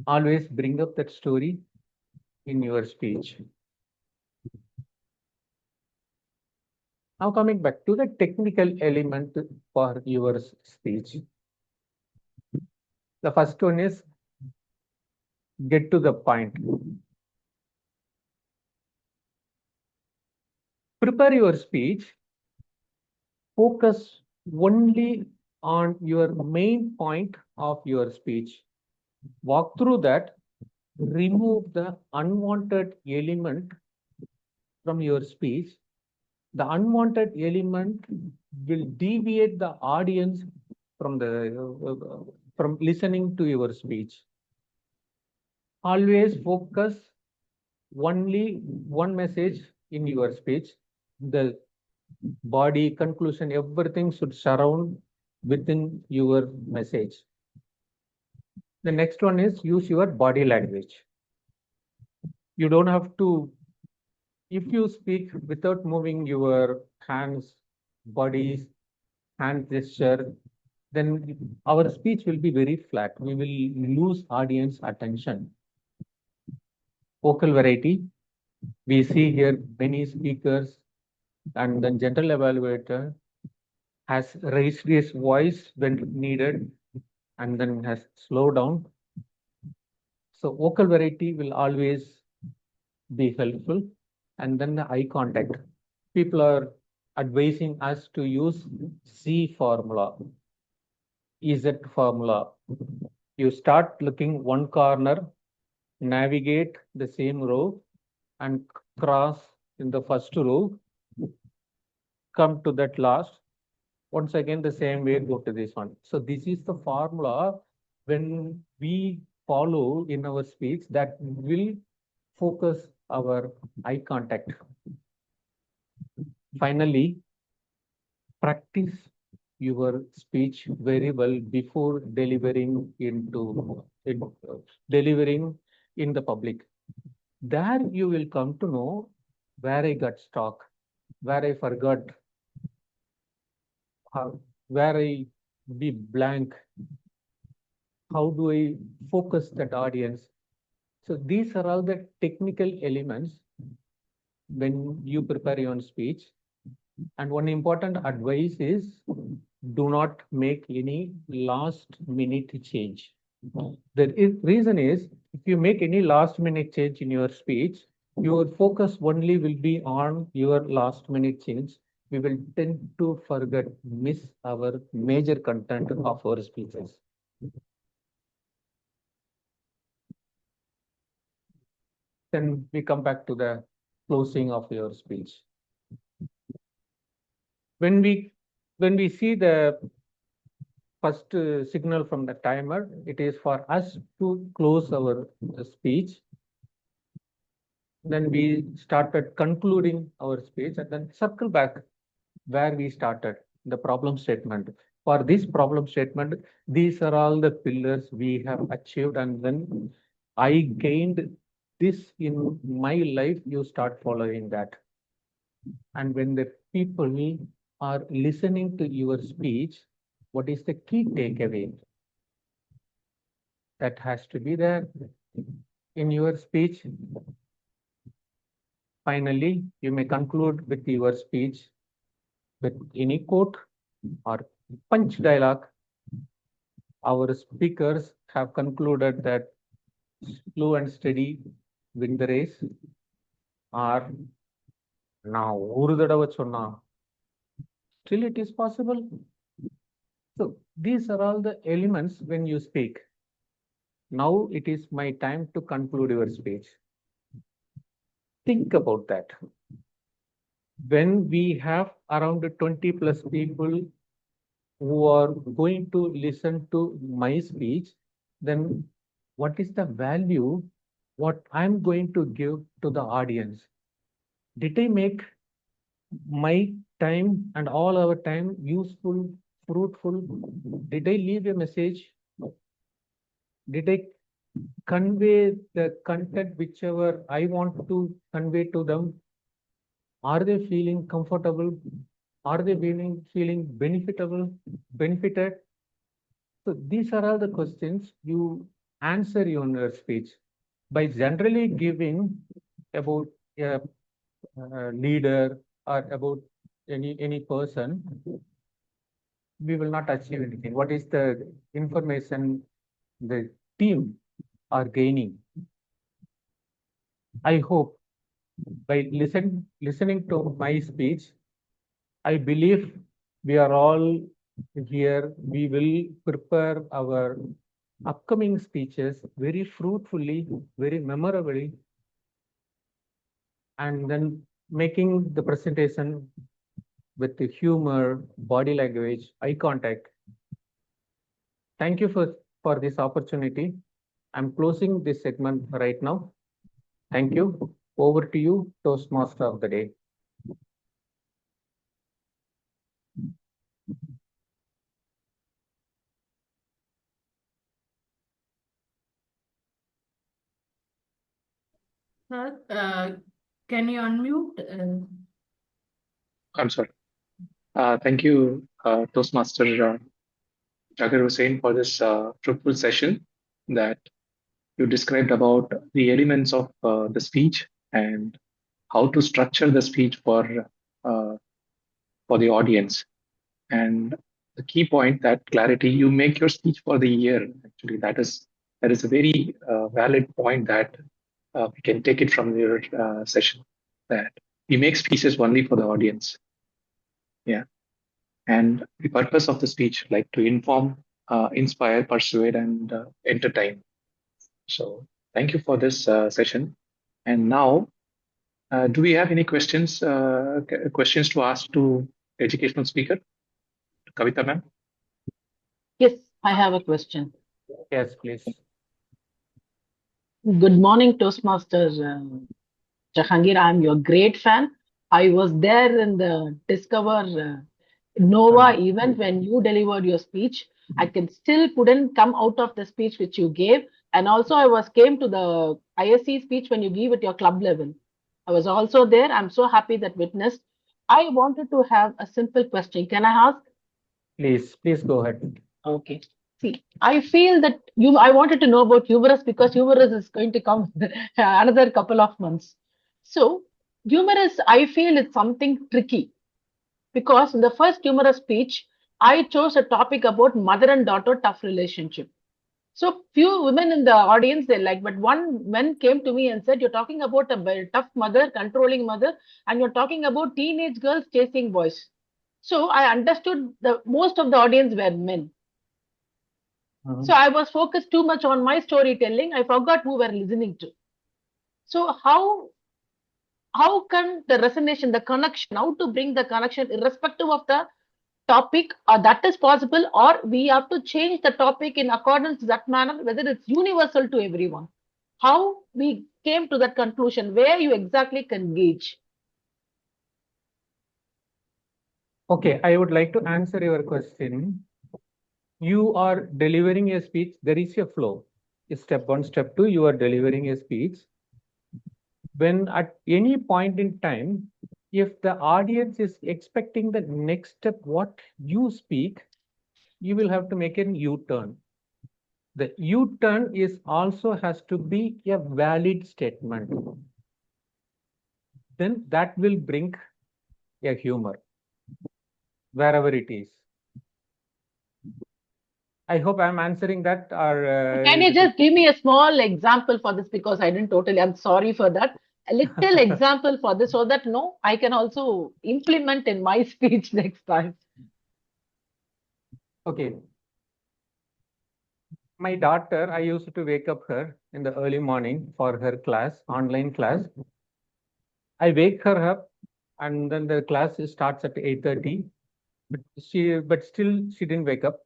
Always bring up that story in your speech. Now coming back to the technical element for your speech. The first one is get to the point. Prepare your speech. Focus only on your main point of your speech. Walk through that. Remove the unwanted element from your speech. The unwanted element will deviate the audience from listening to your speech. Always focus only one message in your speech. The body, conclusion, everything should surround within your message. The next one is use your body language. You don't have to, if you speak without moving your hands, bodies, hand gesture, then our speech will be very flat. We will lose audience attention. Vocal variety. We see here many speakers, and the general evaluator has raised his voice when needed and then has slowed down. So vocal variety will always be helpful. And then the eye contact. People are advising us to use Z formula, EZ formula. You start looking one corner, navigate the same row, and cross in the first row, come to that last. Once again, the same way, go to this one. So this is the formula when we follow in our speech that will focus our eye contact. Finally, practice your speech very well before delivering delivering in the public. There you will come to know where I got stuck, where I forgot, where I be blank, how do I focus that audience. So these are all the technical elements when you prepare your speech. And one important advice is do not make any last minute change. The reason is if you make any last minute change in your speech, your focus only will be on your last minute change. We will tend to forget, miss our major content of our speeches. Then we come back to the closing of your speech. When we see the first signal from the timer, it is for us to close our speech. Then we started concluding our speech and then circle back where we started, the problem statement. For this problem statement, these are all the pillars we have achieved, and then I gained this in my life. You start following that. And when the people are listening to your speech, what is the key takeaway? That has to be there in your speech. Finally, you may conclude with your speech with any quote or punch dialogue. Our speakers have concluded that slow and steady win the race, or now still it is possible. So these are all the elements when you speak. Now it is my time to conclude your speech. Think about that. When we have around 20 plus people who are going to listen to my speech, then what is the value, what I'm going to give to the audience? Did I make my time and all our time useful, fruitful? Did I leave a message? Did I convey the content whichever I want to convey to them? Are they feeling comfortable? Are they feeling benefited? So these are all the questions you answer in your speech. By generally giving about a leader or about any person, we will not achieve anything. What is the information the team are gaining? I hope by listening to my speech, I believe we are all here. We will prepare our upcoming speeches very fruitfully, very memorably, and then making the presentation with the humor, body language, eye contact. Thank you for this opportunity. I'm closing this segment right now. Thank you. Over to you, Toastmaster of the day. Sir, can you unmute? I'm sorry. Thank you, Toastmaster Jagar Hussain, for this fruitful session that you described about the elements of the speech and how to structure the speech uh, for the audience. And the key point, that clarity, you make your speech for the year. Actually, that is a very valid point that we can take it from your session. That we make speeches only for the audience. Yeah, and the purpose of the speech, like to inform, inspire, persuade, and entertain. So, thank you for this session. And now, do we have any questions? Questions to ask to educational speaker, Kavitha ma'am? Yes, I have a question. Yes, please. Good morning, Toastmasters. Jahangir, I'm your great fan. I was there in the Discover Nova event when you delivered your speech. I can still couldn't come out of the speech which you gave. And also I came to the ISC speech when you gave at your club level. I was also there. I'm so happy that witnessed. I wanted to have a simple question. Can I ask? Please go ahead. Okay. See, I feel that I wanted to know about humorous because humorous is going to come another couple of months. So, humorous, I feel it's something tricky because in the first humorous speech, I chose a topic about mother and daughter tough relationship. So, few women in the audience they like, but one man came to me and said, "You're talking about a very tough mother, controlling mother, and you're talking about teenage girls chasing boys." So, I understood the most of the audience were men. So I was focused too much on my storytelling. I forgot who we're listening to. So how can the resonation, the connection, how to bring the connection irrespective of the topic, or that is possible, or we have to change the topic in accordance to that manner, whether it's universal to everyone. How we came to that conclusion, where you exactly can gauge. Okay, I would like to answer your question. You are delivering a speech, there is a flow. Step one, step two, you are delivering a speech. When at any point in time, if the audience is expecting the next step, what you speak, you will have to make a U-turn. The U-turn is also has to be a valid statement. Then that will bring a humor wherever it is. I hope I'm answering that. Or Can you just give me a small example for this because I didn't totally. I'm sorry for that. A little example for this so that no, I can also implement in my speech next time. Okay. My daughter, I used to wake up her in the early morning for her class, online class. I wake her up and then the class starts at 8:30. But still she didn't wake up.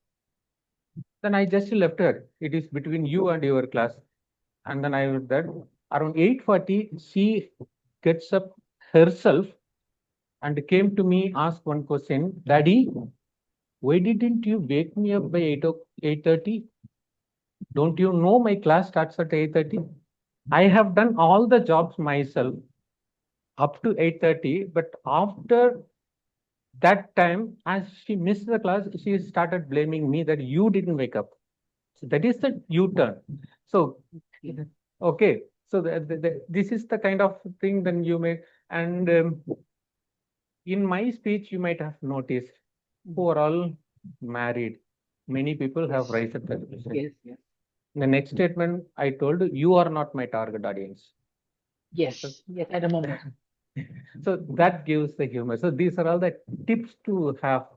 Then I just left her. It is between you and your class. And then I was there. Around 8:40, she gets up herself and came to me, asked one question, Daddy, why didn't you wake me up by 8:30? Don't you know my class starts at 8:30? I have done all the jobs myself up to 8:30, but after that time, as she missed the class, she started blaming me that you didn't wake up. So that is the U-turn. So, okay. So this is the kind of thing then you make. And in my speech, you might have noticed who are all married. Many people have raised that question. Yes, yes. In the next statement, I told you are not my target audience. Yes, yes, I remember. So that gives the humor. So these are all the tips to have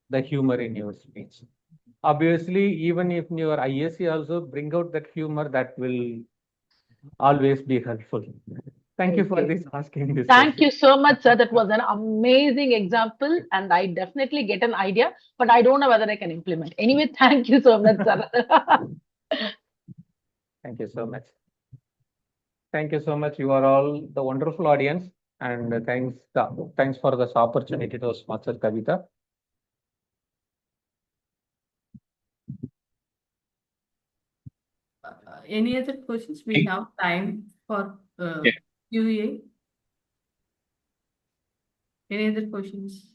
the humor in your speech. Obviously, even if your ISC also bring out that humor, that will always be helpful. Thank you for this asking this Thank question. you so much, sir. That was an amazing example, and I definitely get an idea, but I don't know whether I can implement. Anyway, thank you so much, sir. Thank you so much. Thank you so much. You are all the wonderful audience, and thanks for this opportunity to sponsor Kavitha. Any other questions? We have time for Yeah. QA. Any other questions?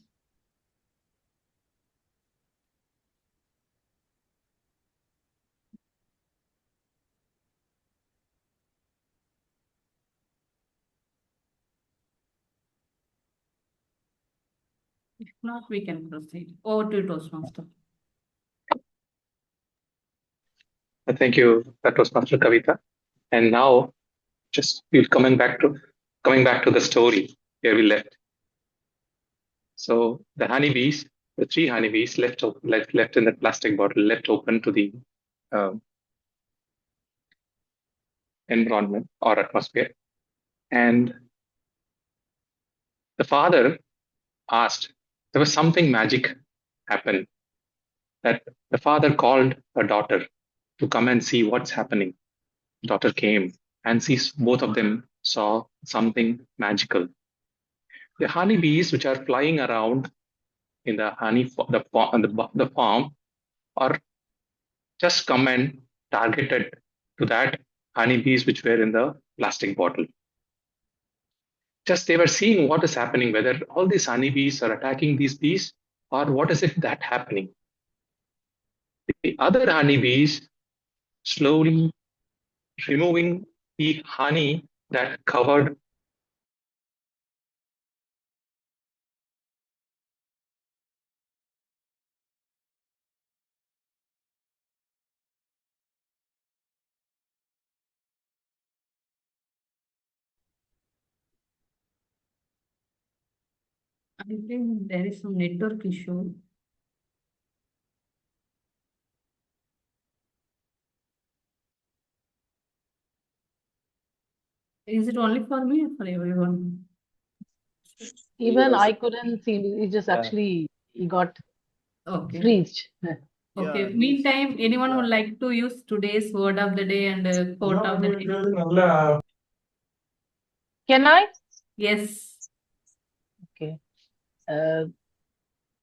If not, we can proceed. Over to Toastmaster. Thank you, Toastmaster Kavitha. And now, just we're coming back to the story where we left. So the honeybees, the 3 honeybees left in the plastic bottle, left open to the environment or atmosphere. And the father asked, there was something magic happened, that the father called a daughter to come and see what's happening. Daughter came and sees both of them saw something magical. The honeybees which are flying around in the the farm are just come and targeted to that honeybees which were in the plastic bottle. Just they were seeing what is happening, whether all these honeybees are attacking these bees or what is it that happening. The other honeybees slowly removing the honey that covered I think there is some network issue. Is it only for me or for everyone? Even I couldn't see. It just actually he got Okay. freezed. Okay. Yeah, Meantime, anyone would yeah. like to use today's word of the day and quote of the day? Can I? Yes. Okay.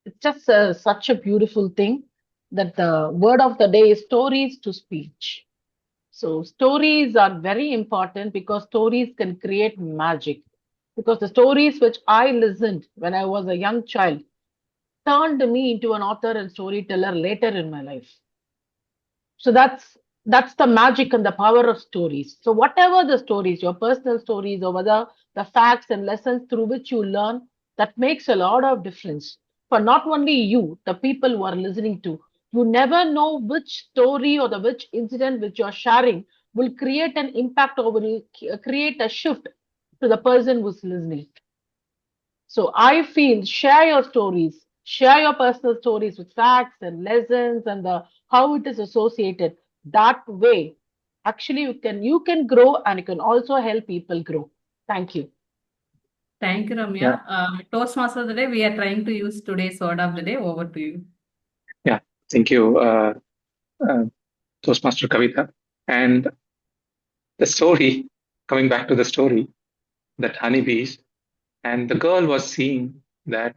It's just such a beautiful thing that the word of the day is stories to speech. So stories are very important because stories can create magic. Because the stories which I listened when I was a young child turned me into an author and storyteller later in my life. So that's the magic and the power of stories. So whatever the stories, your personal stories or whether the facts and lessons through which you learn, that makes a lot of difference for not only you, the people who are listening to. You never know which story or the which incident which you're sharing will create an impact or will create a shift to the person who's listening. So I feel share your stories, share your personal stories with facts and lessons and the how it is associated. That way, actually you can grow and you can also help people grow. Thank you. Thank you, Ramya. Toastmaster of the day, we are trying to use today's word of the day. Over to you. Yeah, thank you, Toastmaster Kavitha. And the story, coming back to the story, that honeybees, and the girl was seeing that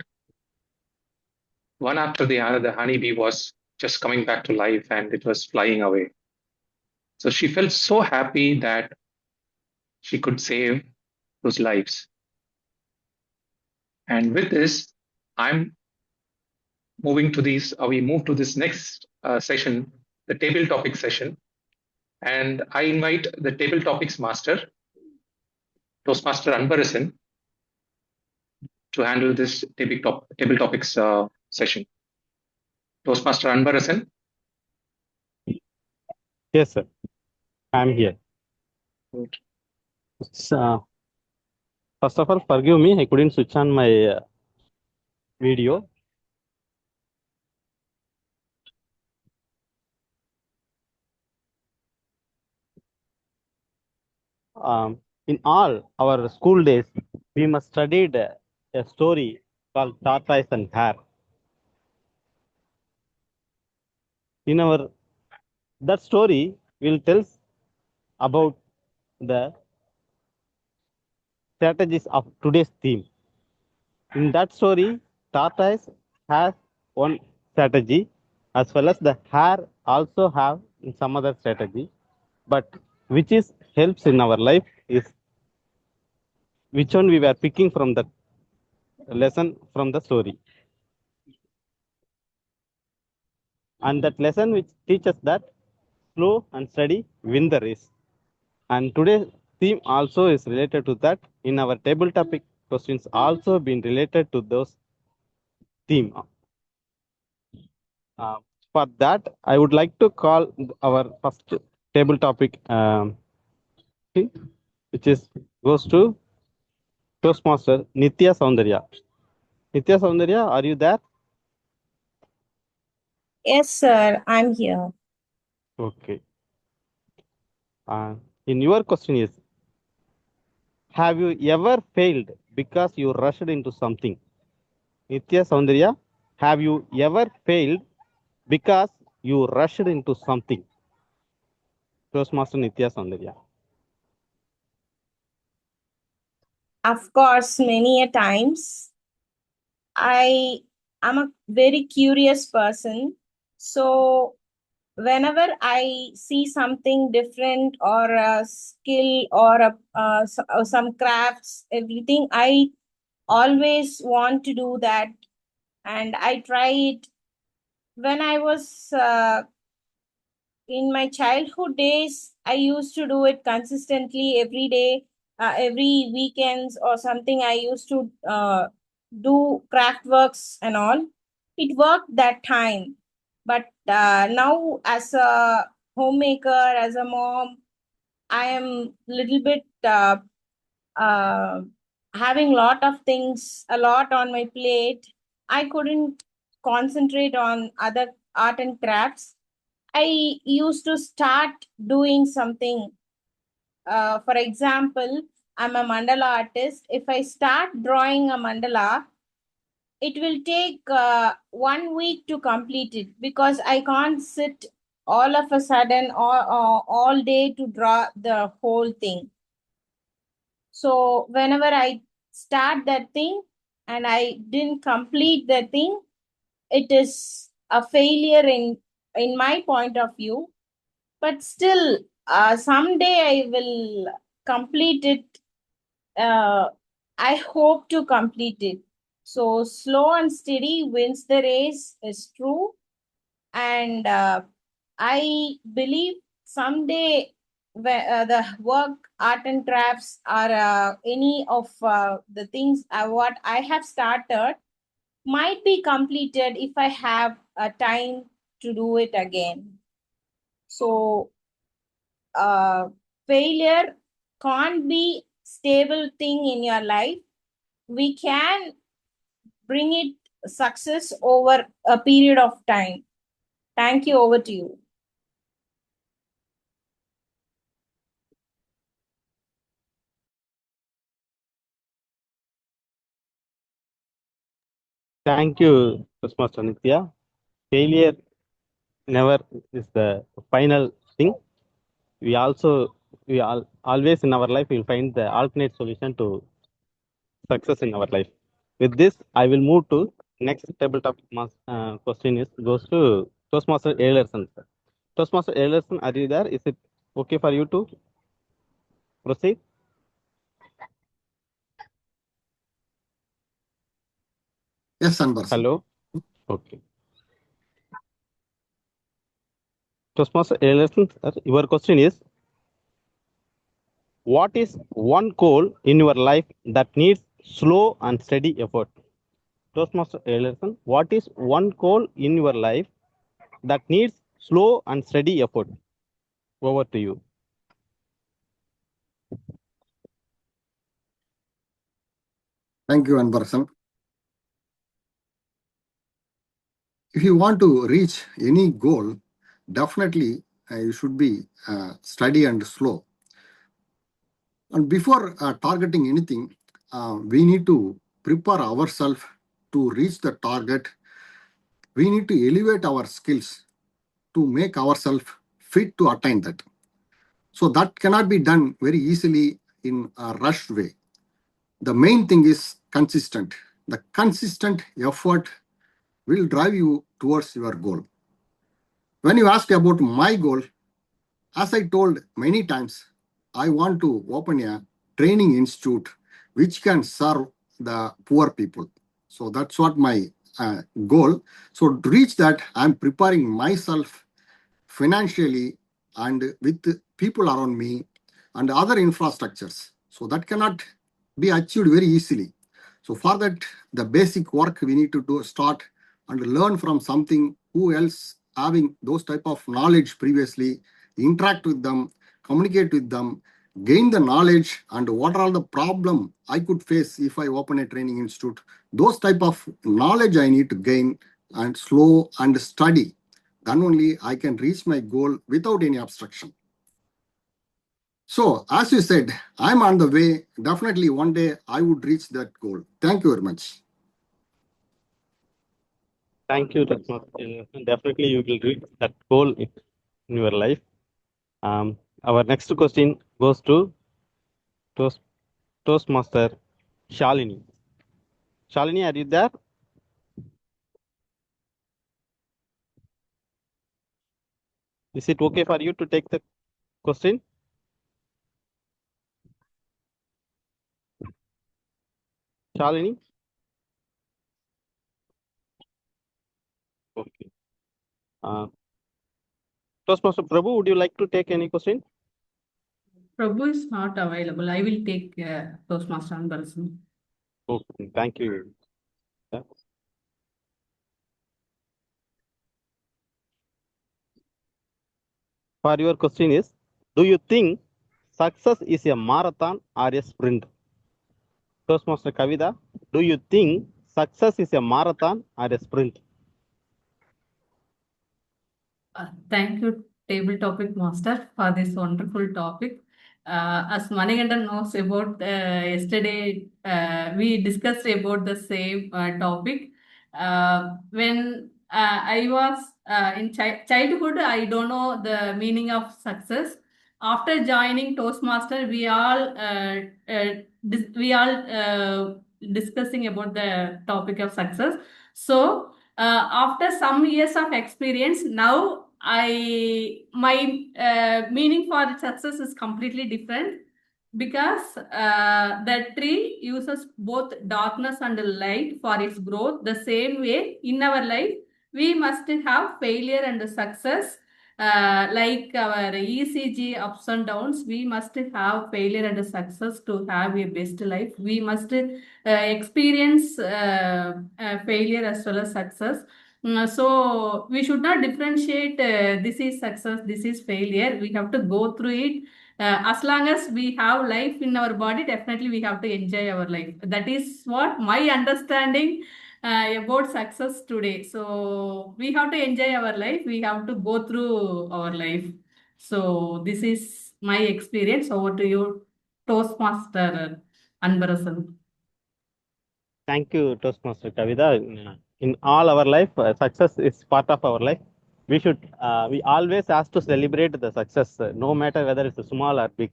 one after the other, the honeybee was just coming back to life and it was flying away. So she felt so happy that she could save those lives. And with this, I'm moving to we move to this next session, the table topic session. And I invite the table topics master, Toastmaster Anbarasan, to handle this table topics session. Toastmaster Anbarasan. Yes, sir. I'm here. Good. First of all, forgive me, I couldn't switch on my video. In all our school days, we must studied a story called Tortoise and Hare. In that story will tell about the strategies of today's theme. In that story, Tortoise has one strategy, as well as the Hare also have some other strategy. But which is helps in our life is which one we were picking from the lesson from the story. And that lesson which teaches that slow and steady win the race. And today's theme also is related to that. In our table topic questions also been related to those theme. For that, I would like to call our first table topic, which is goes to Toastmaster Nitya Soundarya. Nitya Soundarya, are you there? Yes, sir, I'm here. Okay. In your question is, have you ever failed because you rushed into something? Nitya Soundarya, have you ever failed because you rushed into something? Toastmaster Nitya Soundarya. Of course, many a times. I am a very curious person. So whenever I see something different or a skill or or some crafts, everything, I always want to do that. And I try it. When I was in my childhood days, I used to do it consistently every day, every weekends or something. I used to do craft works and all. It worked that time. But now, as a homemaker, as a mom, I am little bit uh, having lot of things, a lot on my plate. I couldn't concentrate on other art and crafts. I used to start doing something. For example, I'm a mandala artist. If I start drawing a mandala, it will take 1 week to complete it because I can't sit all of a sudden all day to draw the whole thing. So whenever I start that thing and I didn't complete the thing, it is a failure in my point of view. But still, someday I will complete it. I hope to complete it. So slow and steady wins the race is true. And I believe someday the work, art and crafts or any of the things what I have started might be completed if I have a time to do it again. So failure can't be stable thing in your life. We can bring it success over a period of time. Thank you. Over to you. Thank you, Toastmaster Nitya. Failure never is the final thing. We always in our life will find the alternate solution to success in our life. With this, I will move to next table topic. Question is goes to Toastmaster Ezhilarasan. Toastmaster Ezhilarasan, are you there? Is it okay for you to proceed? Yes, Anbar. Hello. Okay. Toastmaster Ezhilarasan, your question is, what is one goal in your life that needs slow and steady effort? Toastmaster Ezhilarasan, what is one goal in your life that needs slow and steady effort? Over to you. Thank you, Anbar. If you want to reach any goal, definitely you should be steady and slow. And before targeting anything, we need to prepare ourselves to reach the target. We need to elevate our skills to make ourselves fit to attain that. So that cannot be done very easily in a rushed way. The main thing is consistent. The consistent effort will drive you towards your goal. When you ask about my goal, as I told many times, I want to open a training institute which can serve the poor people. So that's what my goal. So to reach that, I'm preparing myself financially and with people around me and other infrastructures. So that cannot be achieved very easily. So for that, the basic work we need to do, start and learn from something who else having those type of knowledge previously, interact with them, communicate with them, gain the knowledge, and what are the problem I could face if I open a training institute. Those type of knowledge I need to gain and slow and study. Then only I can reach my goal without any obstruction. So, as you said, I'm on the way. Definitely one day I would reach that goal. Thank you very much. Thank you, Toastmaster. Definitely you will reach that goal in your life. Our next question goes to Toastmaster Shalini. Shalini, are you there? Is it okay for you to take the question? Shalini? Okay. Toastmaster Prabhu, would you like to take any question? Prabhu is not available. I will take Toastmaster Anbarasan. Okay, thank you. Yeah. For your question is, do you think success is a marathon or a sprint? Toastmaster Kavitha, do you think success is a marathon or a sprint? Thank you, Table Topic Master, for this wonderful topic. As Manikandan knows about yesterday, we discussed about the same topic. When I was in childhood, I don't know the meaning of success. After joining Toastmaster, we all discussing about the topic of success. So after some years of experience, now my meaning for success is completely different, because the tree uses both darkness and light for its growth. The same way in our life, we must have failure and success. Like our ECG ups and downs, we must have failure and success to have a best life. We must experience failure as well as success. So we should not differentiate this is success, this is failure. We have to go through it. As long as we have life in our body, definitely we have to enjoy our life. That is what my understanding about success today. So we have to enjoy our life. We have to go through our life. So this is my experience. Over to you, Toastmaster Anbarasan. Thank you, Toastmaster Kavitha. In all our life, success is part of our life. We always have to celebrate the success, no matter whether it's small or big.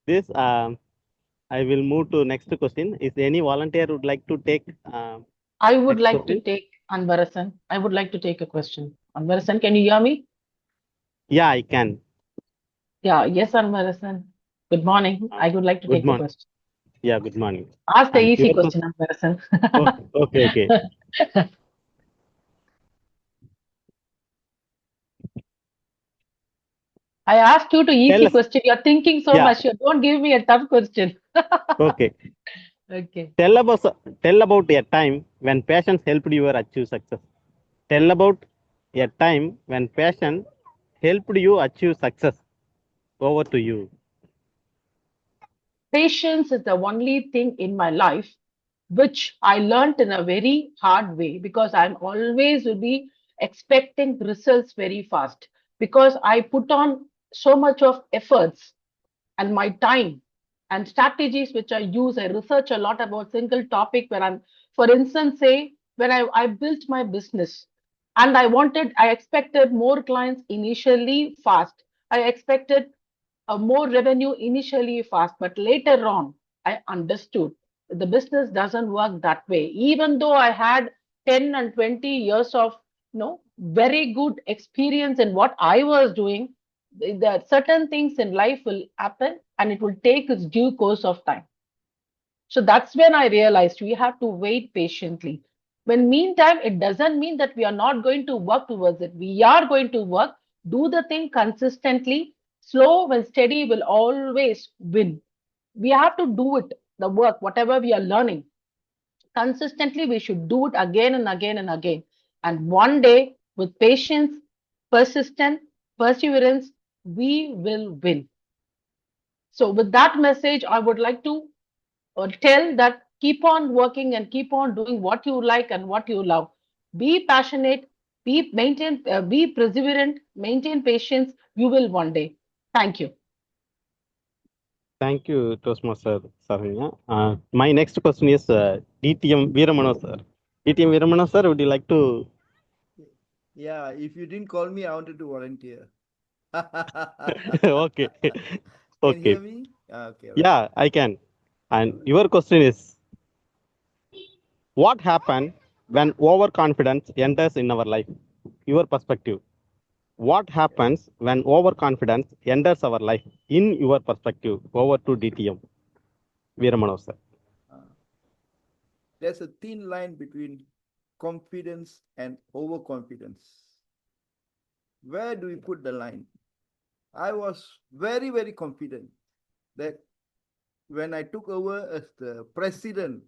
This, I will move to next question. Is any volunteer would like to take? I would like to take Anbarasan. I would like to take a question. Anbarasan, can you hear me? Yeah, I can. Yeah, yes, Anbarasan. Good morning. I would like to take the question. Yeah, good morning. Ask the easy question, Anbarasan. Okay. I asked you to easy question. You're thinking so much. You don't give me a tough question. Okay. Okay. Tell about a time when passion helped you achieve success. Tell about a time when passion helped you achieve success. Over to you. Patience is the only thing in my life which I learned in a very hard way, because I'm always will be expecting results very fast, because I put on so much of efforts and my time and strategies which I use. I research a lot about single topic where I'm, for instance, say when I built my business and I expected more clients initially fast. I expected more revenue initially fast, but later on, I understood the business doesn't work that way. Even though I had 10 and 20 years of very good experience in what I was doing, the certain things in life will happen and it will take its due course of time. So that's when I realized we have to wait patiently. When meantime, it doesn't mean that we are not going to work towards it. We are going to work, do the thing consistently. Slow and steady will always win. We have to do it, the work, whatever we are learning. Consistently, we should do it again and again and again. And one day, with patience, persistence, perseverance, we will win. So, with that message, I would like to tell that keep on working and keep on doing what you like and what you love. Be passionate, be perseverant, maintain patience. You will one day. Thank you. Thank you, Toastmaster Saranya. My next question is DTM Veeramano sir. DTM Veeramano sir, would you like to? Yeah, if you didn't call me, I wanted to volunteer. Okay. Can you Okay. hear me? Okay, right. Yeah, I can. And your question is, what happened when overconfidence enters in our life? Your perspective. What happens when overconfidence enters our life? In your perspective, over to DTM. Veeramano sir. There's a thin line between confidence and overconfidence. Where do we put the line? I was very, very confident that when I took over as the president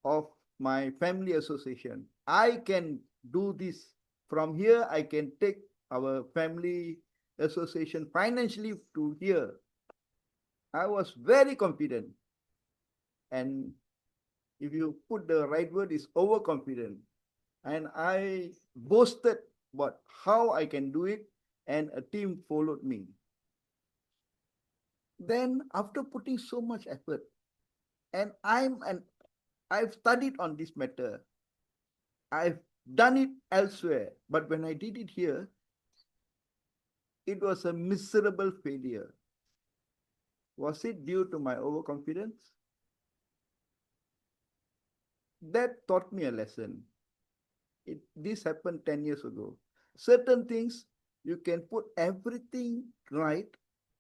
of my family association, I can do this. From here, I can take our family association financially to here. I was very confident. And if you put the right word, is overconfident. And I boasted about how I can do it, and a team followed me. Then after putting so much effort, and I've studied on this matter, I've done it elsewhere, but when I did it here, it was a miserable failure. Was it due to my overconfidence? That taught me a lesson. This happened 10 years ago. Certain things, you can put everything right,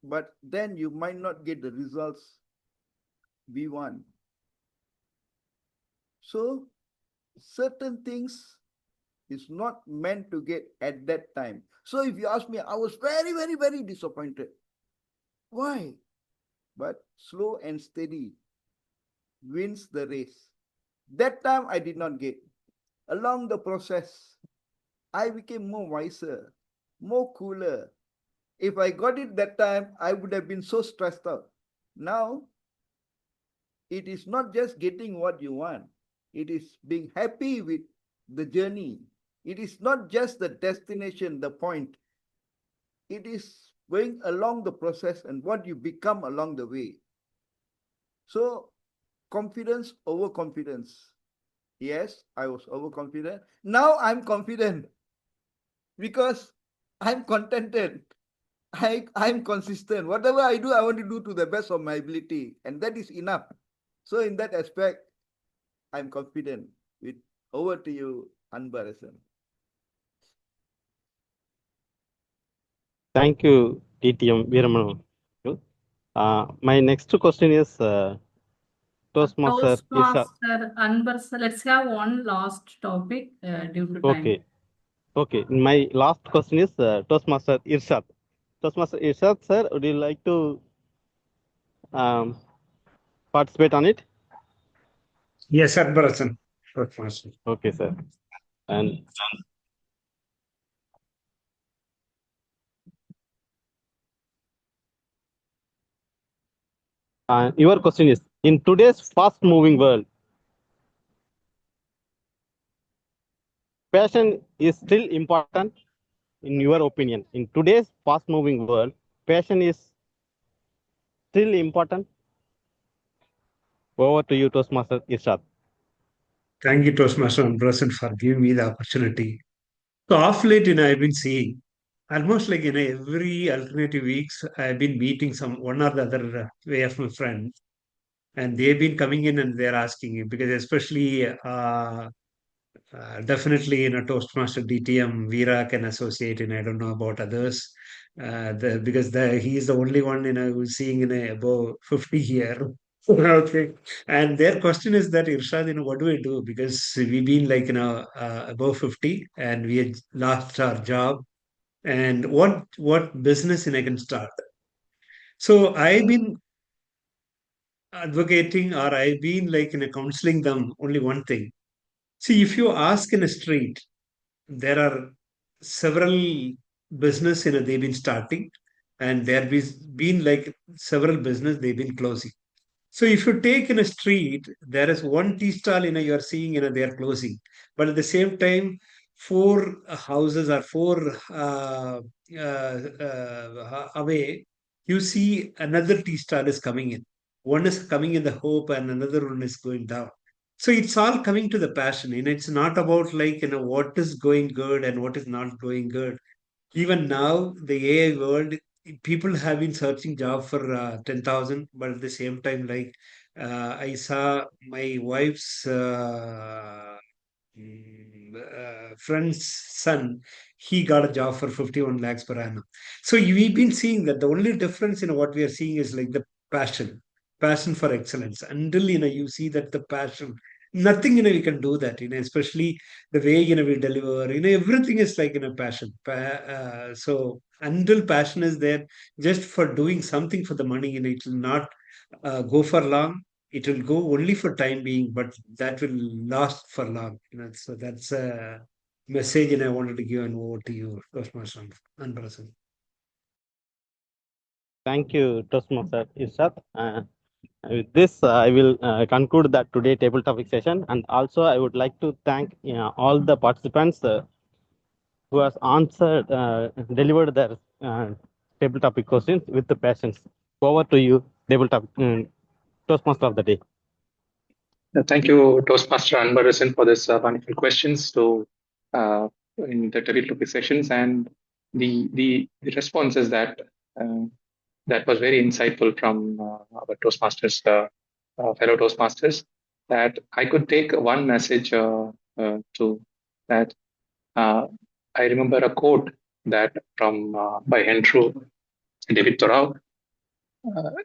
but then you might not get the results we want. So, certain things is not meant to get at that time. So, if you ask me, I was very, very, very disappointed. Why? But slow and steady wins the race. That time I did not get. Along the process, I became more wiser, more cooler. If I got it that time, I would have been so stressed out. Now, it is not just getting what you want. It is being happy with the journey. It is not just the destination, the point. It is going along the process and what you become along the way. So, confidence over confidence. Yes, I was overconfident. Now I'm confident because I'm contented. I'm consistent. Whatever I do, I want to do to the best of my ability, and that is enough. So in that aspect, I'm confident. Over to you, Anbarasan. Thank you, DTM Veeramano. My next question is Toastmaster Irshad. Toastmaster, Anbar, let's have one last topic due to time. Okay. Okay. My last question is Toastmaster Irshad. Toastmaster Irshad, sir, would you like to participate on it? Yes, Adbarasan. Okay, sir. And your question is, in today's fast-moving world, passion is still important, in your opinion? In today's fast-moving world, passion is still important? Over to you, Toastmaster Irshad. Thank you, Toastmaster Adbarasan, for giving me the opportunity. So, off late, I've been seeing almost like every alternative weeks, I've been meeting one or the other way of my friends, and they've been coming in and they're asking because especially definitely Toastmaster DTM Veera can associate, and I don't know about others. because he is the only one who's seeing above 50 here. Okay, and their question is that, Irshad, what do we do? Because we've been above 50 and we had lost our job, and what business I can start. So I've been advocating, or I've been counseling them only one thing. See, if you ask in a street, there are several business they've been starting, and there has been several business they've been closing. So if you take in a street, there is one tea stall you are seeing they are closing, but at the same time, four houses or four away, you see another tea stall is coming in. One is coming in the hope, and another one is going down. So it's all coming to the passion. It's not about what is going good and what is not going good. Even now, the AI world, people have been searching job for 10,000, but at the same time, I saw my wife's friend's son, he got a job for 51 lakhs per annum. So we've been seeing that the only difference in what we are seeing is the passion for excellence. Until you see that the passion, nothing we can do that. Especially the way we deliver. Everything is passion. So until passion is there, just for doing something for the money, it will not go for long. It will go only for time being, but that will last for long. So that's a message, and I wanted to give an over to you, Toastmaster Anbarasan. Thank you, Toastmaster Irshad. With this, I will conclude that today table topic session, and also I would like to thank all the participants who has answered, delivered their table topic questions with the passions. Over to you, table topic Toastmaster of the day. Thank you, Toastmaster Anbarasan, for this wonderful questions in the table topic sessions, and the responses that was very insightful from our Toastmasters, fellow Toastmasters. That I could take one message to that. I remember a quote that from by Andrew David Thoreau.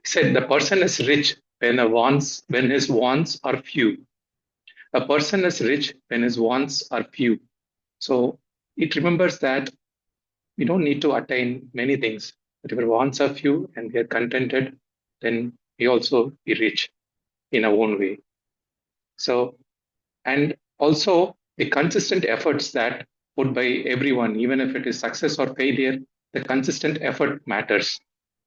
Said, "The person is rich when his wants are few. A person is rich when his wants are few." So it remembers that we don't need to attain many things. But if our wants are few and we are contented, then we also be rich in our own way. So, and also the consistent efforts that put by everyone, even if it is success or failure, the consistent effort matters.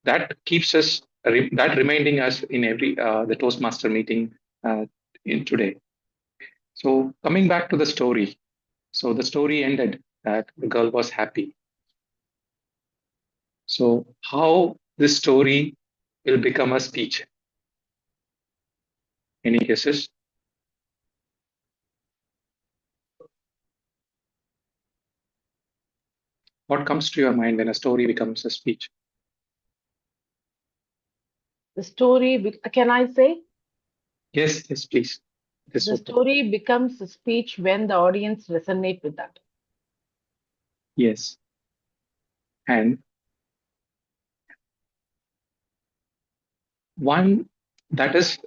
That keeps us, that reminding us in every the Toastmaster meeting in today. So coming back to the story. So the story ended that the girl was happy. So how this story will become a speech? Any guesses? What comes to your mind when a story becomes a speech? The story, can I say? Yes, please. The story becomes a speech when the audience resonate with that. Yes. And one, that is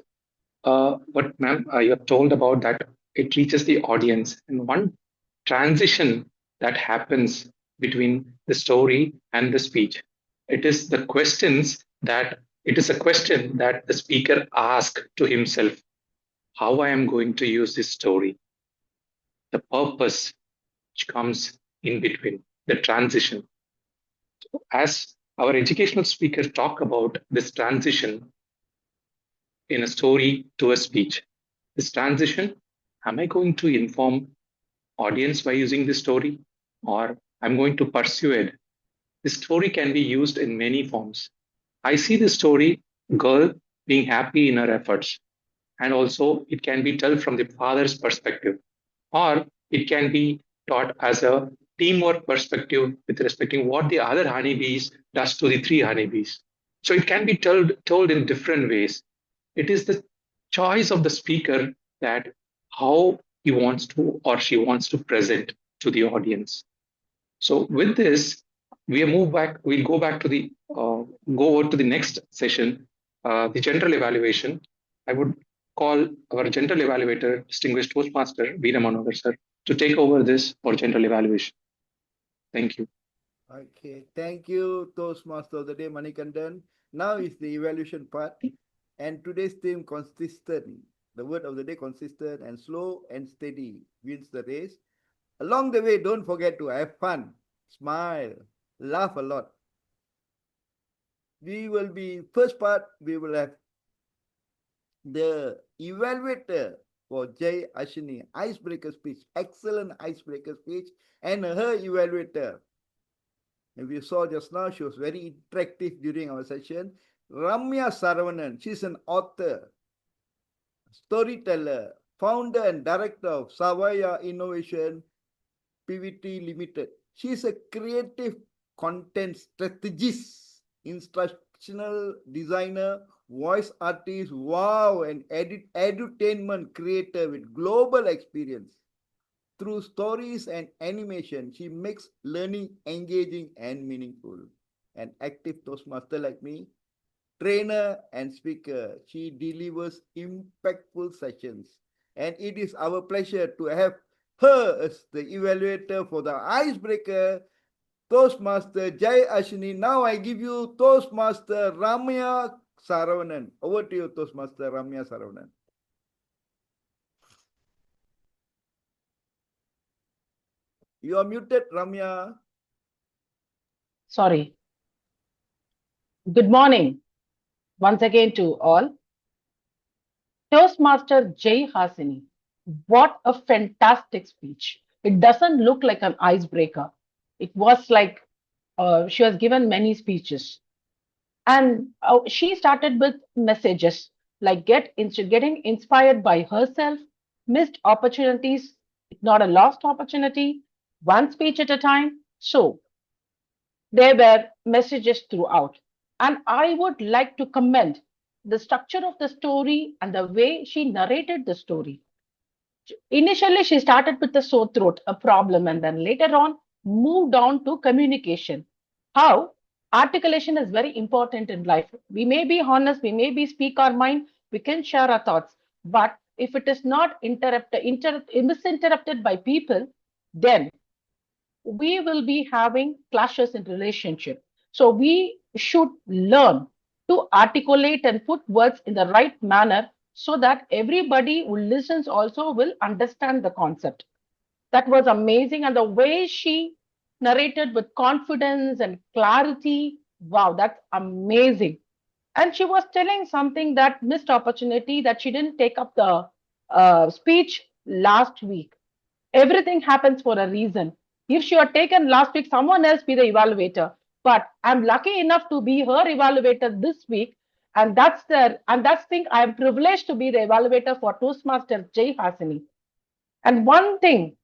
what ma'am you have told about, that it reaches the audience. And one transition that happens between the story and the speech. It is a question that the speaker asks to himself, how I am going to use this story. The purpose which comes in between, the transition. So as our educational speakers talk about this transition in a story to a speech, this transition, am I going to inform audience by using this story, or I'm going to persuade? This story can be used in many forms. I see the story, girl being happy in her efforts, and also it can be told from the father's perspective, or it can be taught as a teamwork perspective with respect to what the other honeybees does to the three honeybees. So it can be told in different ways. It is the choice of the speaker that how he wants to or she wants to present to the audience. So with this, we'll go back to the go over to the next session, the general evaluation. I would call our general evaluator, distinguished Toastmaster Veera Manohar sir, to take over this for general evaluation. Thank you. Okay, thank you, Toastmaster of the Day, Manikandan. Now is the evaluation part, and today's theme consistent. The word of the day, consistent and slow and steady, wins the race. Along the way, don't forget to have fun, smile, laugh a lot. First part, we will have the evaluator for Jai Ashini, icebreaker speech, excellent icebreaker speech, and her evaluator. If you saw just now, she was very interactive during our session. Ramya Saravanan, she's an author, storyteller, founder and director of Savaya Innovation PVT Limited. She's a creative content strategist, instructional designer, voice artist, wow, and edutainment creator with global experience. Through stories and animation, she makes learning engaging and meaningful. An active Toastmaster like me, trainer and speaker, she delivers impactful sessions. And it is our pleasure to have her as the evaluator for the icebreaker, Toastmaster Jai Ashini. Now I give you Toastmaster Ramya Saravanan. Over to you, Toastmaster Ramya Saravanan. You are muted, Ramya. Sorry. Good morning once again to all. Toastmaster Jai Hasini, what a fantastic speech. It doesn't look like an icebreaker. It was like she has given many speeches. And she started with messages like getting inspired by herself, missed opportunities, not a lost opportunity, one speech at a time. So there were messages throughout. And I would like to commend the structure of the story and the way she narrated the story. Initially, she started with the sore throat, a problem, and then later on moved on to communication. How articulation is very important in life. We may be honest, we may be speak our mind, we can share our thoughts, but if it is not misinterrupted by people, then we will be having clashes in relationship. So we should learn to articulate and put words in the right manner so that everybody who listens also will understand the concept. That was amazing. And the way she narrated with confidence and clarity, wow, that's amazing. And she was telling something that missed opportunity that she didn't take up the speech last week. Everything happens for a reason. If she had taken last week, someone else be the evaluator. But I'm lucky enough to be her evaluator this week. And that's thing I'm privileged to be the evaluator for Toastmasters Jai Hasini. And one thing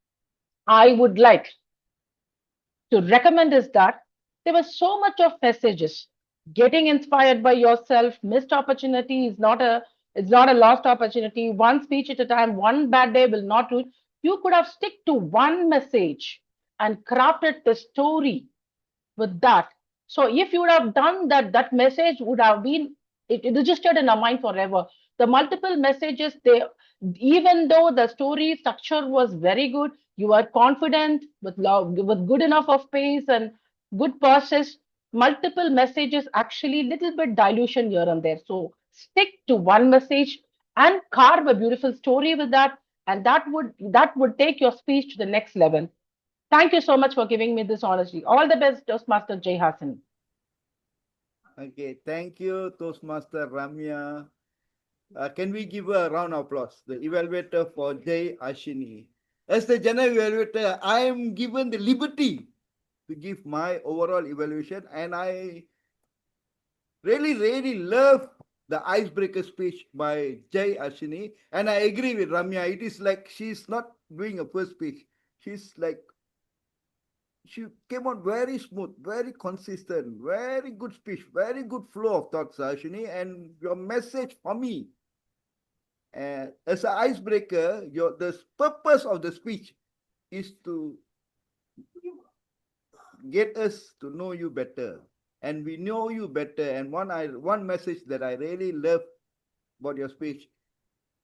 I would like to recommend is that there was so much of messages. Getting inspired by yourself, missed opportunity is not a lost opportunity. One speech at a time, one bad day will not do it. You could have stick to one message and crafted the story with that. So if you would have done that, that message would have been it registered in our mind forever. The multiple messages, even though the story structure was very good, you are confident with love, with good enough of pace and good process. Multiple messages actually little bit dilution here and there. So stick to one message and carve a beautiful story with that, and that would take your speech to the next level. Thank you so much for giving me this honesty. All the best, Toastmaster Jai Hassan. Okay, thank you, Toastmaster Ramya. Can we give a round of applause? The evaluator for Jai Ashini. As the general evaluator, I am given the liberty to give my overall evaluation, and I really love the icebreaker speech by Jai Ashini, and I agree with Ramya. It is like she's not doing a first speech. She came out very smooth, very consistent, very good speech, very good flow of thoughts, Ashini, and your message for me. As an icebreaker, the purpose of the speech is to get us to know you better, and we know you better. And one message that I really love about your speech,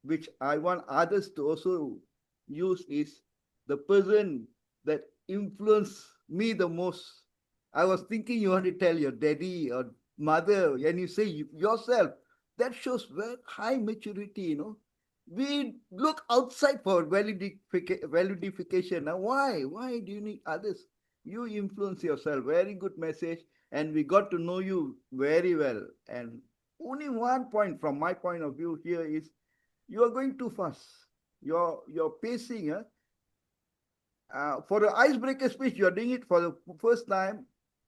which I want others to also use, is the person that influenced me the most. I was thinking you want to tell your daddy or mother, and you say yourself. That shows very high maturity, We look outside for validification. Now, why? Why do you need others? You influence yourself. Very good message. And we got to know you very well. And only one point from my point of view here is you are going too fast. Your pacing, for the icebreaker speech, you are doing it for the first time.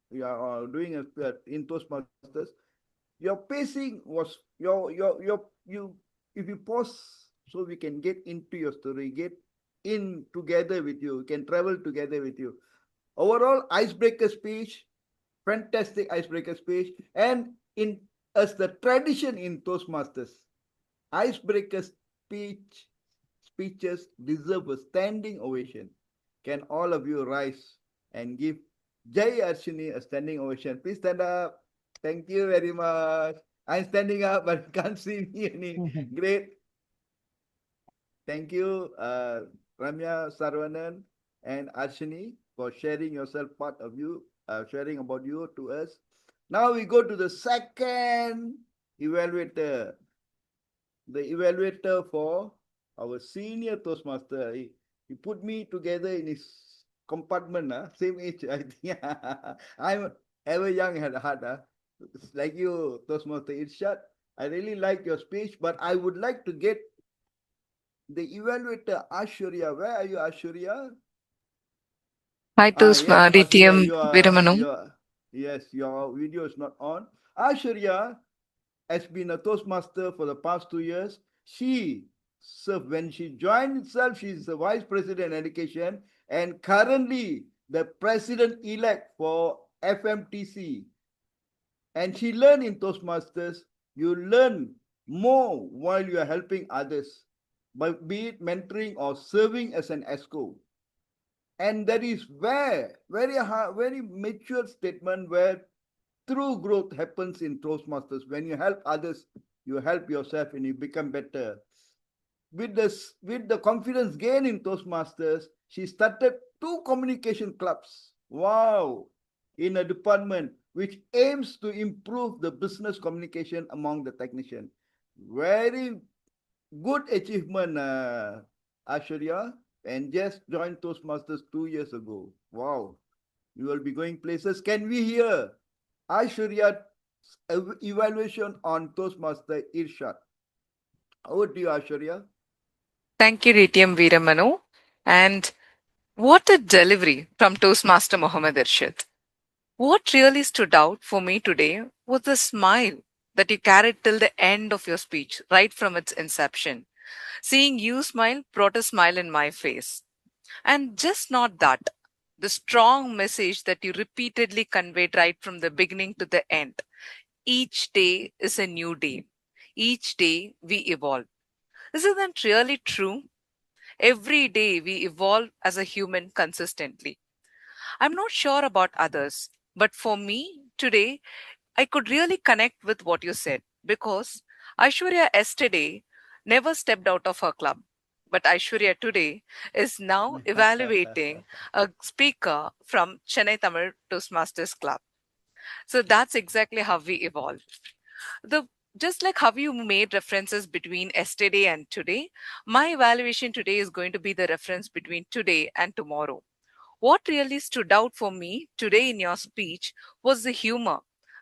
You are doing it in Toastmasters. Your pacing was you. If you pause, so we can get into your story, get in together with you, we can travel together with you. Overall, icebreaker speech, fantastic icebreaker speech, and in as the tradition in Toastmasters, icebreaker speeches deserve a standing ovation. Can all of you rise and give Jai Arshini a standing ovation? Please stand up. Thank you very much. I'm standing up, but can't see me any. Great. Thank you, Ramya, Sarvanan, and Arshini for sharing yourself, part of you, sharing about you to us. Now we go to the second evaluator. The evaluator for our senior Toastmaster. He put me together in his compartment, same age, I think. I'm ever young at heart. Like you, Toastmaster Irshad. I really like your speech, but I would like to get the evaluator, Ashurya. Where are you, Ashurya? Hi, Yes, DTM Viramanu. Yes, your video is not on. Ashurya has been a Toastmaster for the past 2 years. She served, when she joined itself, she's the Vice President Education and currently the President-elect for FMTC. And she learned in Toastmasters, you learn more while you are helping others, be it mentoring or serving as an ESCO. And that is where very mature statement where true growth happens in Toastmasters. When you help others, you help yourself and you become better. With the confidence gain in Toastmasters, she started 2 communication clubs. Wow! In a department which aims to improve the business communication among the technicians. Very good achievement, Ashurya, and just joined Toastmasters 2 years ago. Wow! You will be going places. Can we hear Ashurya's evaluation on Toastmaster Irshad? Over to you, Ashurya. Thank you, DTM Viramanu. And what a delivery from Toastmaster Mohammed Irshad. What really stood out for me today was the smile that you carried till the end of your speech, right from its inception. Seeing you smile brought a smile in my face. And just not that, the strong message that you repeatedly conveyed right from the beginning to the end. Each day is a new day. Each day we evolve. Isn't that really true? Every day we evolve as a human consistently. I'm not sure about others, but for me, today, I could really connect with what you said because Aishwarya yesterday never stepped out of her club. But Aishwarya today is now evaluating a speaker from Chennai Tamil Toastmasters Club. So that's exactly how we evolve. The just like how you made references between yesterday and today, my evaluation today is going to be the reference between today and tomorrow. What really stood out for me today in your speech was the humor,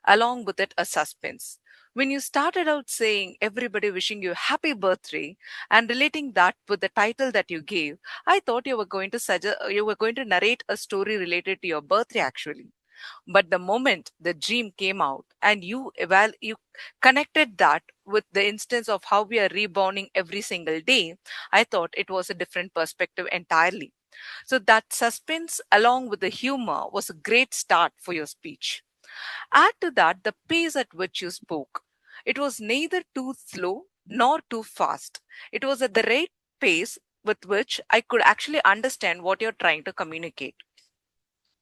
along with it, a suspense. When you started out saying everybody wishing you happy birthday and relating that with the title that you gave, I thought you were going to narrate a story related to your birthday actually. But the moment the dream came out and you connected that with the instance of how we are rebounding every single day, I thought it was a different perspective entirely. So that suspense along with the humor was a great start for your speech. Add to that the pace at which you spoke. It was neither too slow nor too fast. It was at the right pace with which I could actually understand what you're trying to communicate.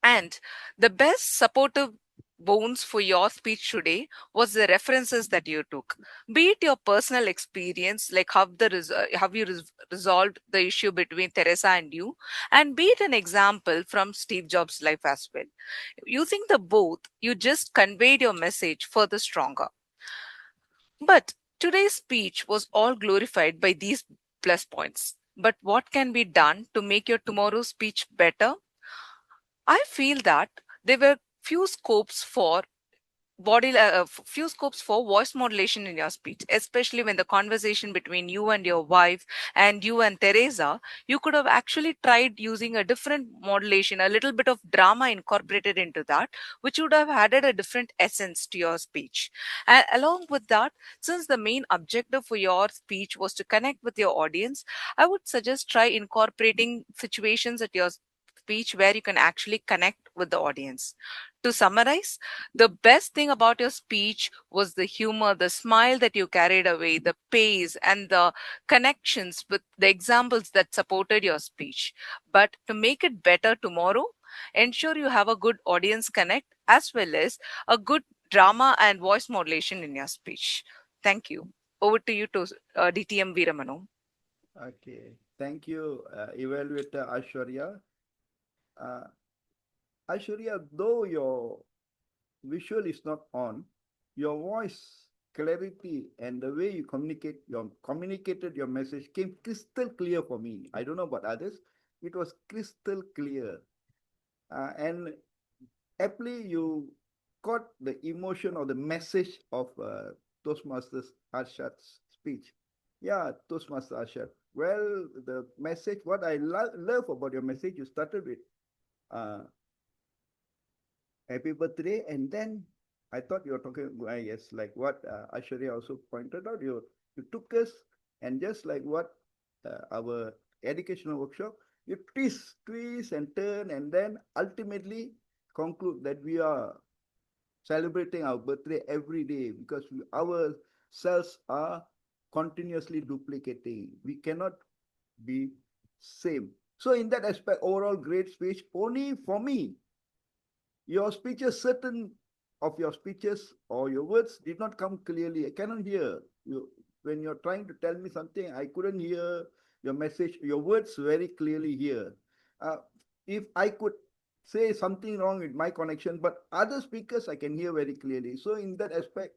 And the best supportive bones for your speech today was the references that you took, be it your personal experience, like how you resolved the issue between Teresa and you, and be it an example from Steve Jobs' life as well. Using the both, you just conveyed your message further stronger. But today's speech was all glorified by these plus points. But what can be done to make your tomorrow's speech better? I feel that there were few scopes for few scopes for voice modulation in your speech, especially when the conversation between you and your wife and you and Teresa, you could have actually tried using a different modulation, a little bit of drama incorporated into that, which would have added a different essence to your speech. And along with that, since the main objective for your speech was to connect with your audience, I would suggest try incorporating situations at your speech where you can actually connect with the audience. To summarize, the best thing about your speech was the humor, the smile that you carried away, the pace, and the connections with the examples that supported your speech. But to make it better tomorrow, ensure you have a good audience connect as well as a good drama and voice modulation in your speech. Thank you. Over to you, to DTM Veeramanu. Okay, thank you, Evaluator Aishwarya. Uh, Aishwarya, though your visual is not on, your voice clarity and the way you communicated your message came crystal clear for me. I don't know about others. It was crystal clear. And aptly you caught the emotion or the message of Toastmasters Arshad's speech. Yeah, Toastmaster Arshad. Well, the message, what I love about your message, you started with uh, happy birthday, and then I thought you were talking, yes, like what Ashwarya also pointed out, you took us, and just like what our educational workshop, you twist and turn, and then ultimately conclude that we are celebrating our birthday every day because our cells are continuously duplicating. We cannot be same. So in that aspect, overall great speech. Only for me, your speeches, certain of your speeches or your words did not come clearly. I cannot hear you when you're trying to tell me something. I couldn't hear your message, your words very clearly here. If I could say something wrong with my connection, but other speakers I can hear very clearly. So in that aspect,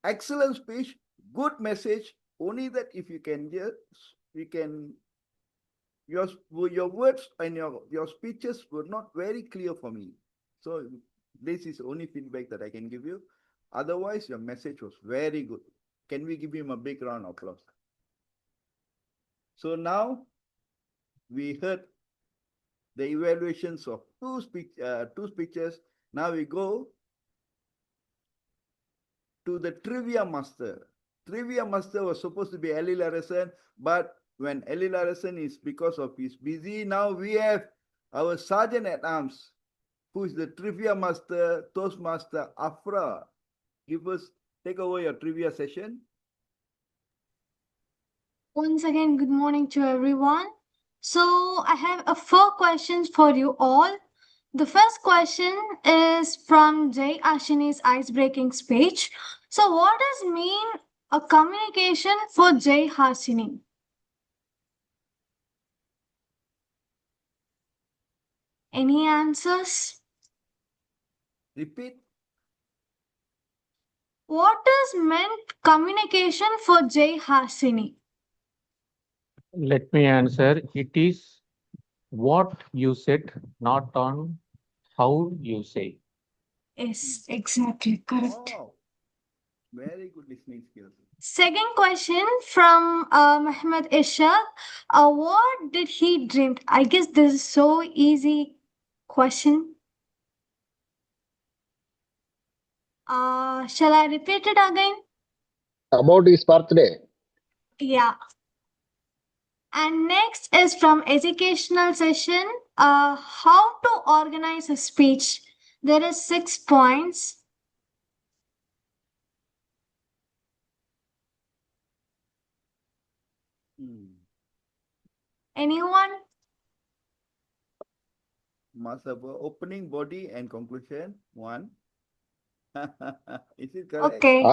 excellent speech, good message. Only that if you can hear, we can. Your words and your speeches were not very clear for me. So this is the only feedback that I can give you. Otherwise, your message was very good. Can we give him a big round of applause? So now we heard the evaluations of two speeches. Now we go to the trivia master. Trivia master was supposed to be Ezhilarasan, but when Ezhilarasan is because of his busy, now we have our sergeant at arms, who is the trivia master, Toastmaster Afra. Take over your trivia session. Once again, good morning to everyone. So I have 4 questions for you all. The first question is from Jay Ashini's ice-breaking speech. So what does mean a communication for Jay Hashini? Any answers? Repeat. What is meant communication for Jay Hasini? Let me answer. It is what you said, not on how you say. Yes, exactly correct. Wow. Very good listening skills. Second question from Muhammad Ishaq. What did he dream? I guess this is so easy question. Shall I repeat it again? About his birthday. Yeah. And next is from educational session. How to organize a speech. There is 6 points. Anyone? must have a opening, body, and conclusion. One. Is it correct? Okay.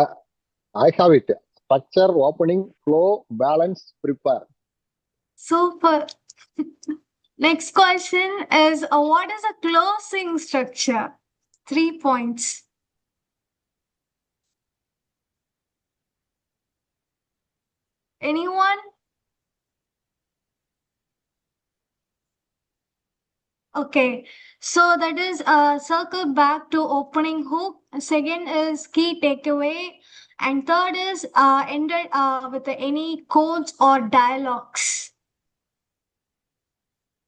I have it. Structure, opening, flow, balance, prepare. Super. Next question is what is a closing structure? 3 points. Anyone? Okay, so that is circle back to opening hook. Second is key takeaway, and third is ended with any quotes or dialogues.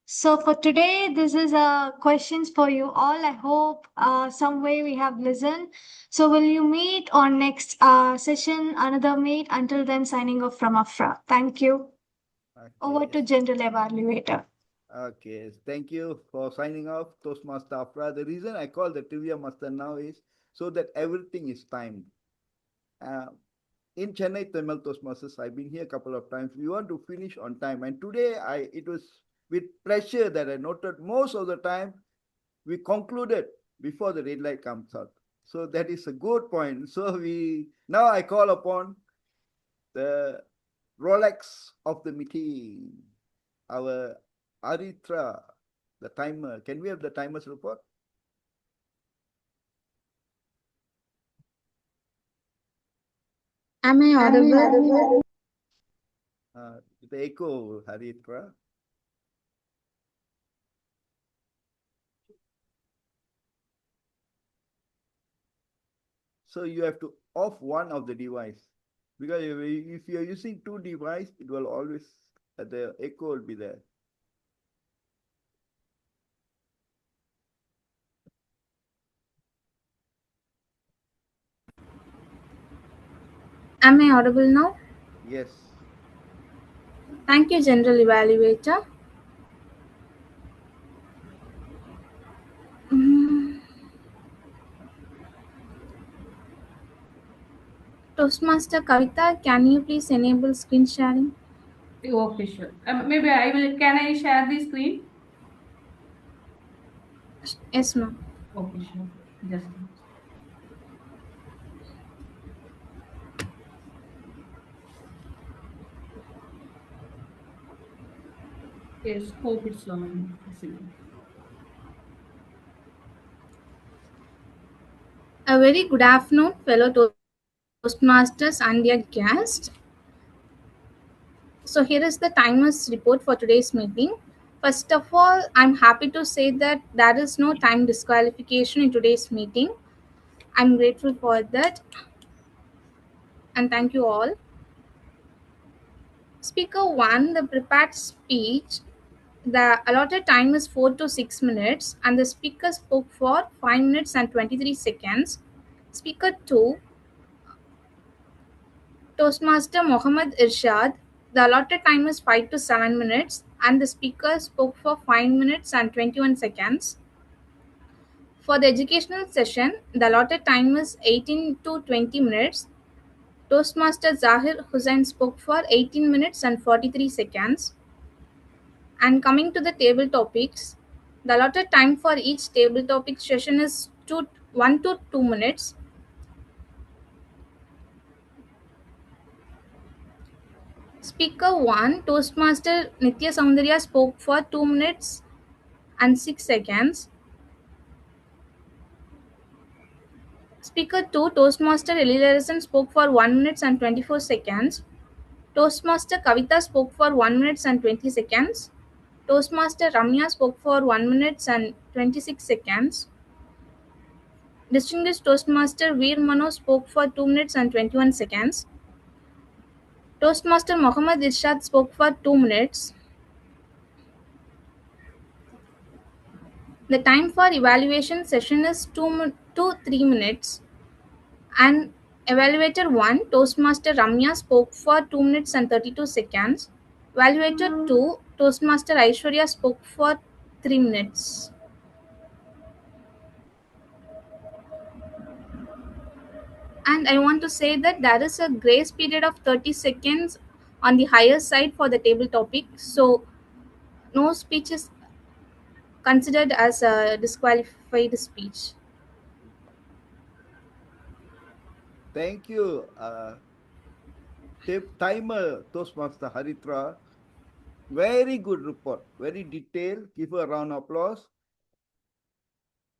So for today, this is questions for you all. I hope some way we have listened. So will you meet on next session? Another meet. Until then, signing off from Afra. Thank you. Over to general evaluator. Okay, thank you for signing off, Toastmaster Afra. The reason I call the trivia master now is so that everything is timed. In Chennai Tamil Toastmasters, I've been here a couple of times. We want to finish on time, and today it was with pressure that I noted most of the time we concluded before the red light comes out. So that is a good point. So now I call upon the Rolex of the meeting, our Aritra, the timer. Can we have the timer's report? Am I audible? The echo, Haritra. So you have to off one of the device, because if you are using two devices, it will always the echo will be there. Am I audible now? Yes. Thank you, General Evaluator. Toastmaster Kavitha, can you please enable screen sharing? Okay, sure. Maybe I will. Can I share the screen? Yes, ma'am. Okay, sure. Just. Yes, hope it's long. A very good afternoon, fellow Toastmasters and their guests. So here is the timer's report for today's meeting. First of all, I'm happy to say that there is no time disqualification in today's meeting. I'm grateful for that. And thank you all. Speaker 1, the prepared speech. The allotted time is 4 to 6 minutes, and the speaker spoke for 5 minutes and 23 seconds. Speaker 2, Toastmaster Mohammed Irshad. The allotted time is 5 to 7 minutes, and the speaker spoke for 5 minutes and 21 seconds. For the educational session, the allotted time is 18 to 20 minutes. Toastmaster Zahir Hussain spoke for 18 minutes and 43 seconds. And coming to the table topics, the allotted time for each table topic session is 1 to 2 minutes. Speaker 1, Toastmaster Nitya Soundarya spoke for 2 minutes and 6 seconds. Speaker 2, Toastmaster Ezhilarasan spoke for 1 minute and 24 seconds. Toastmaster Kavitha spoke for 1 minute and 20 seconds. Toastmaster Ramya spoke for 1 minute and 26 seconds. Distinguished Toastmaster Veer Mano spoke for 2 minutes and 21 seconds. Toastmaster Mohammed Irshad spoke for 2 minutes. The time for evaluation session is 2 to 3 minutes. And Evaluator 1, Toastmaster Ramya spoke for 2 minutes and 32 seconds. Evaluator 2, Toastmaster Aishwarya spoke for 3 minutes. And I want to say that there is a grace period of 30 seconds on the higher side for the table topic. So no speeches considered as a disqualified speech. Thank you, timer Toastmaster Haritra. Very good report, very detailed. Give her a round of applause.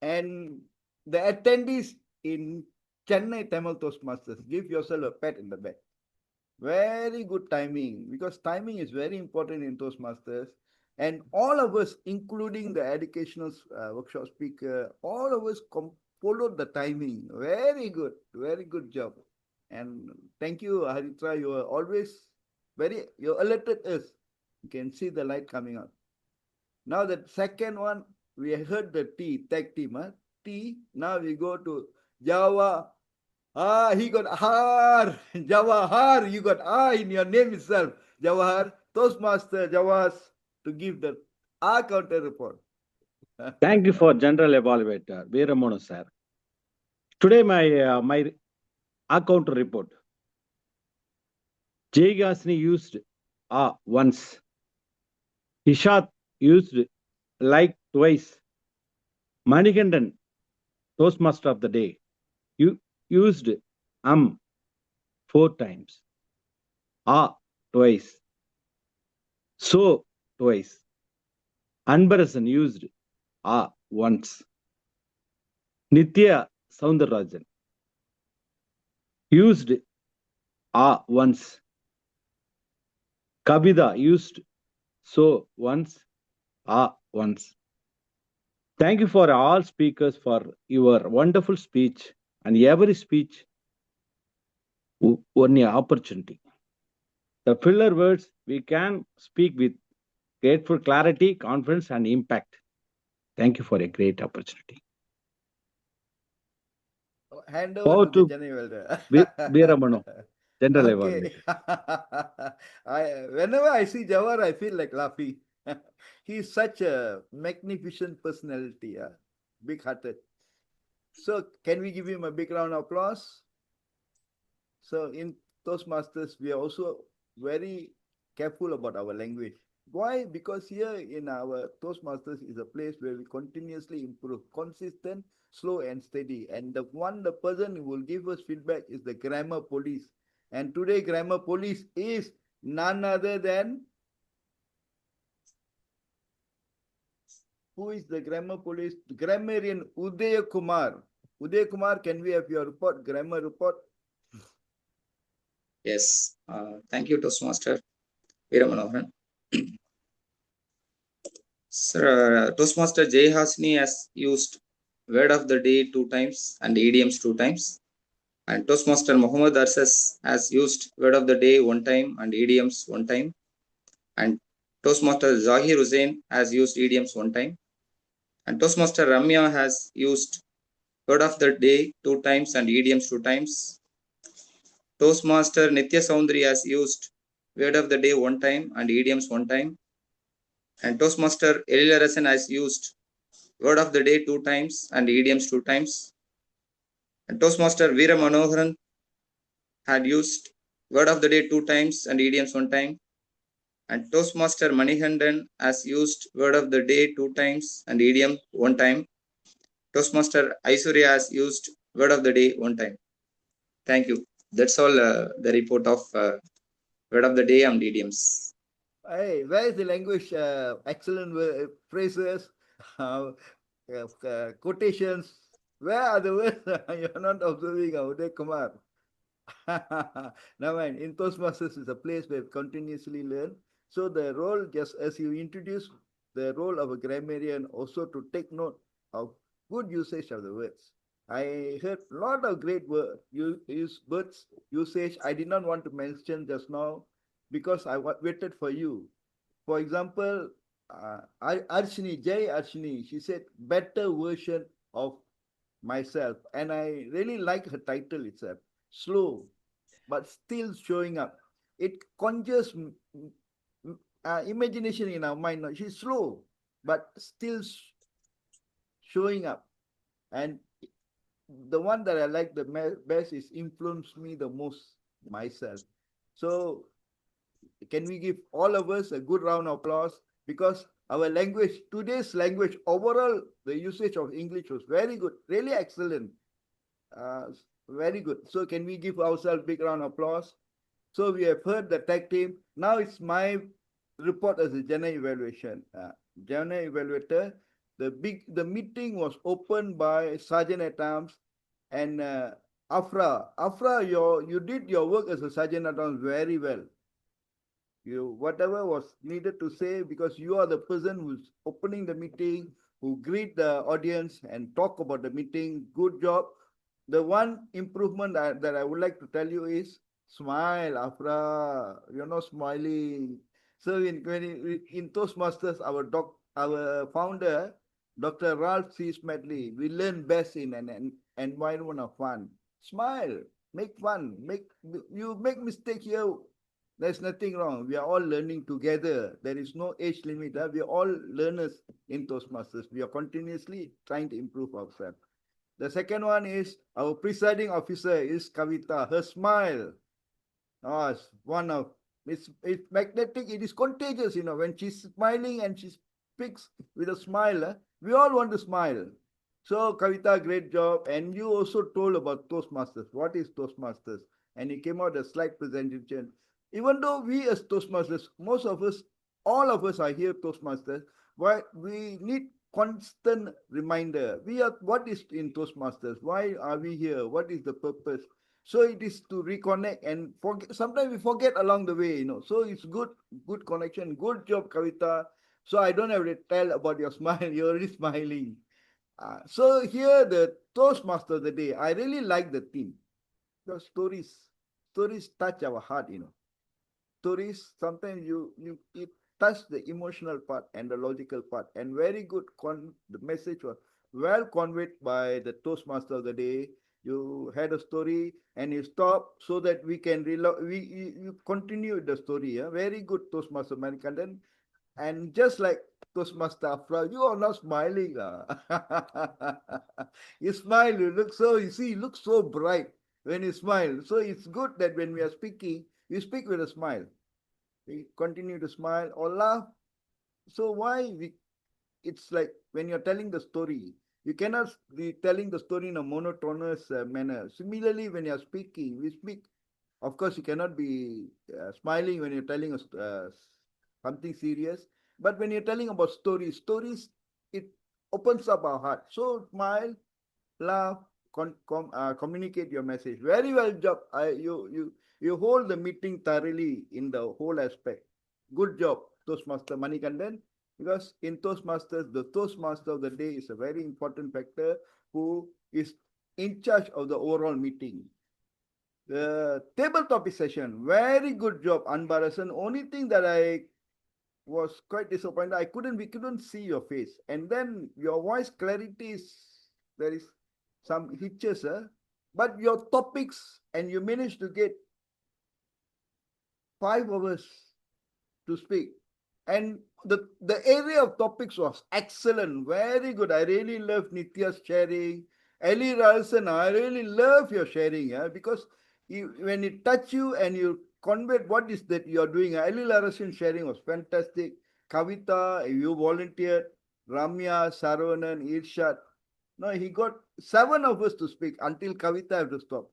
And the attendees in Chennai Tamil Toastmasters, give yourself a pat in the back. Very good timing, because timing is very important in Toastmasters. And all of us, including the educational workshop speaker, all of us followed the timing. Very good job. And thank you, Haritra. You are always you alerted us. You can see the light coming out. Now the second one, we heard the T, tag team. T, now we go to Java. He got R. Jawahar, you got R in your name itself. Jawahar, Toastmaster Jawahar, to give the R counter report. Thank you for General Evaluator, Veeramono sir. Today my R counter report. Jaygasni used A once. Ishat used like twice. Manikandan, Toastmaster of the day, used 4 times. A twice. So twice. Anbarasan used A once. Nitya Soundarajan used A once. Kavitha used so once, A once. Thank you for all speakers for your wonderful speech, and every speech one opportunity. The filler words we can speak with grateful clarity, confidence, and impact. Thank you for a great opportunity. Hand over to the general Veeramano, General Okay. Whenever I see Jawahar, I feel like laughing. He's such a magnificent personality, big-hearted. So can we give him a big round of applause? So in Toastmasters, we are also very careful about our language. Why? Because here in our Toastmasters is a place where we continuously improve, consistent, slow and steady. And the person who will give us feedback is the grammar police. And today grammar police is none other than, who is the grammar police? Grammarian Uday Kumar. Uday Kumar, can we have your report, grammar report? Yes. Thank you, Toastmaster Veeramanoharan. Sir, Toastmaster Jay Hasni has used word of the day 2 times and idioms 2 times. And Toastmaster Muhammad Arsas has used word of the day 1 time and idioms 1 time. And Toastmaster Zahir Hussain has used idioms 1 time. And Toastmaster Ramya has used word of the day 2 times and idioms 2 times. Toastmaster Nitya Soundari has used word of the day 1 time and idioms 1 time. And Toastmaster Ezhilarasan has used word of the day 2 times and idioms 2 times. And Toastmaster Veera Manoharan had used word of the day 2 times and idioms 1 time. And Toastmaster Manikandan has used word of the day 2 times and idiom 1 time. Toastmaster Aishwarya has used word of the day 1 time. Thank you. That's all the report of word of the day and idioms. Hey, where is the language? Excellent phrases, quotations. Where are the words? You're not observing, Uday Kumar. Now, in Toastmasters is a place where we continuously learn. So the role, just as you introduce the role of a grammarian, also to take note of good usage of the words. I heard a lot of great words usage. I did not want to mention just now because I waited for you. For example, Arshini, Jay Arshini, she said, better version of myself. And I really like her title itself, slow, but still showing up. It conjures imagination in our mind. She's slow, but still showing up. And the one that I like the best is influenced me the most myself. So can we give all of us a good round of applause? Because Our language, today's language, overall, the usage of English was very good, really excellent. Very good. So can we give ourselves a big round of applause? So we have heard the tag team. Now it's my report as a general evaluation. General evaluator. The meeting was opened by Sergeant at Arms and Afra. Afra, you did your work as a Sergeant at Arms very well. You whatever was needed to say, because you are the person who's opening the meeting, who greet the audience and talk about the meeting. Good job. The one improvement that I would like to tell you is smile, Afra. You're not smiling. So in Toastmasters, our founder, Dr. Ralph C. Smedley, we learn best in an environment of fun. Smile, make fun, you make mistake here. There's nothing wrong. We are all learning together. There is no age limit. We are all learners in Toastmasters. We are continuously trying to improve ourselves. The second one is our presiding officer is Kavitha. Her smile, it's magnetic. It is contagious. When she's smiling and she speaks with a smile, we all want to smile. So Kavitha, great job. And you also told about Toastmasters. What is Toastmasters? And you came out a slide presentation. Even though we as Toastmasters, most of us, all of us are here Toastmasters, but we need constant reminder. What is in Toastmasters? Why are we here? What is the purpose? So it is to reconnect and sometimes we forget along the way, So it's good connection. Good job, Kavitha. So I don't have to tell about your smile. You're already smiling. So here the Toastmaster of the day. I really like the theme. The stories touch our heart, Stories, sometimes it touch the emotional part and the logical part, and very good. The message was well conveyed by the Toastmaster of the day. You had a story and you stop so that we can you continue the story. Very good, Toastmaster Manikandan. And just like Toastmaster Afra, you are not smiling. You smile, you look so bright when you smile. So it's good that when we are speaking, you speak with a smile. We continue to smile or laugh. So it's like when you're telling the story, you cannot be telling the story in a monotonous manner. Similarly, when you're speaking, we speak. Of course, you cannot be smiling when you're telling us something serious. But when you're telling about stories, it opens up our heart. So smile, laugh, communicate your message. Very well job. You hold the meeting thoroughly in the whole aspect. Good job, Toastmaster Manikandan. Because in Toastmasters, the Toastmaster of the day is a very important factor who is in charge of the overall meeting. The table topic session, very good job, Anbarasan. Only thing that I was quite disappointed, we couldn't see your face. And then your voice clarity there is some hitches, but your topics, and you managed to get 5 hours to speak. And the area of topics was excellent, very good. I really love Nitya's sharing. Ezhilarasan, I really love your sharing, because when it touch you and you convey what is that you're doing. Ezhilarasan sharing was fantastic. Kavitha, you volunteered. Ramya, Saravanan, Irshad. No, he got 7 of us to speak until Kavitha had to stop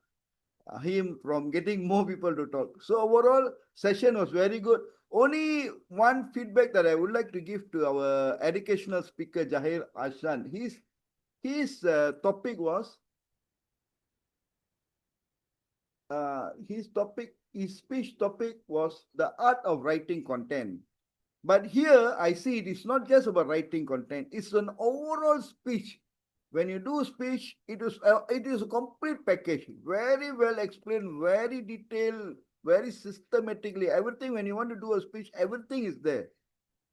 him from getting more people to talk. So overall, session was very good. Only one feedback that I would like to give to our educational speaker, Ezhilarasan. His topic was, his speech topic was the art of writing content. But here I see it is not just about writing content. It's an overall speech. When you do speech, it is a complete package, very well explained, very detailed, very systematically. Everything, when you want to do a speech, everything is there.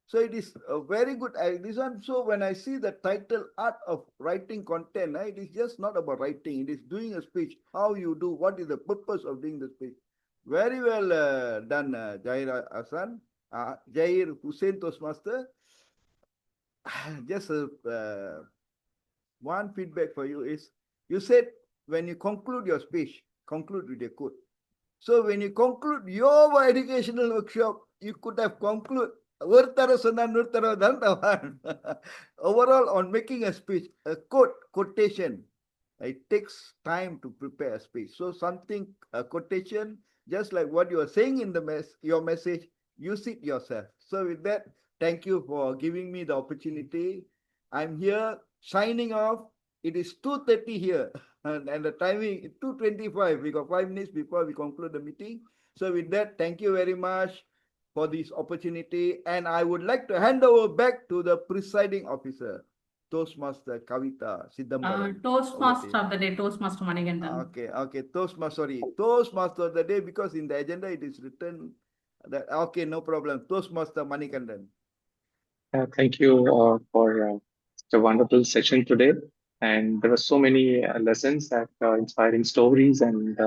So it is a very good. So when I see the title, Art of Writing Content, it is just not about writing. It is doing a speech. How you do, what is the purpose of doing the speech. Very well done, Ezhilarasan. Jair Hussein Toastmaster. Just one feedback for you is, you said when you conclude your speech, conclude with a quote. So when you conclude your educational workshop, you could have concluded Overall, on making a speech, a quotation, it takes time to prepare a speech. So something, a quotation, just like what you are saying in your message, use it yourself. So with that, thank you for giving me the opportunity. I'm here signing off. It is 2:30 here, and the timing 2:25. We got 5 minutes before we conclude the meeting. So with that, thank you very much for this opportunity, and I would like to hand over back to the presiding officer, Toastmaster Kavitha Sidambaram. Toastmaster of the day, Toastmaster Manikandan. Okay, Toastmaster of the day, because in the agenda it is written that, okay, no problem, Toastmaster Manikandan. Thank you for the wonderful session today. And there were so many lessons that inspiring stories and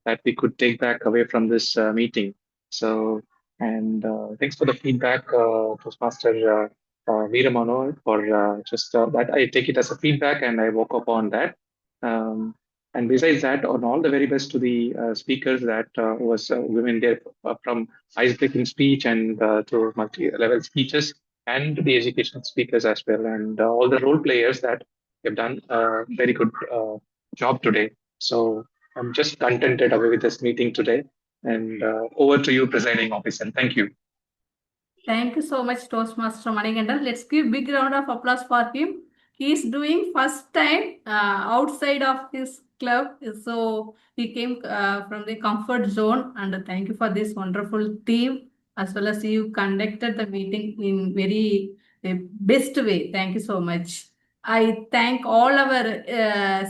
that we could take back away from this meeting. So, and thanks for the feedback, Toastmaster Veeramano, for just that. I take it as a feedback and I woke up on that. And besides that, on all the very best to the speakers that was women there from ice-breaking speech and to multi-level speeches, and the educational speakers as well, and all the role players that have done a very good job today. So I'm just contented away with this meeting today. And over to you, presiding officer. Thank you. Thank you so much, Toastmaster Manikandan. Let's give big round of applause for him. He's doing first time outside of his club. So he came from the comfort zone, and thank you for this wonderful team, as well as you conducted the meeting in very best way. Thank you so much. I thank all our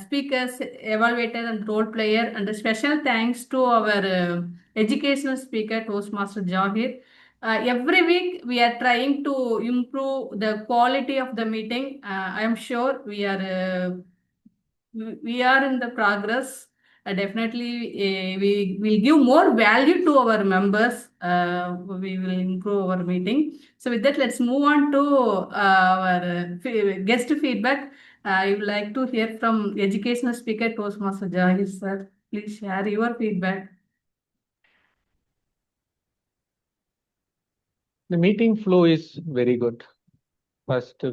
speakers, evaluators, and role player, and a special thanks to our educational speaker, Toastmaster Jahir. Every week we are trying to improve the quality of the meeting. I am sure we are in the progress. Definitely, we will give more value to our members. We will improve our meeting. So with that, let's move on to our guest feedback. I would like to hear from educational speaker Toastmaster Jahir sir. Please share your feedback. The meeting flow is very good. First,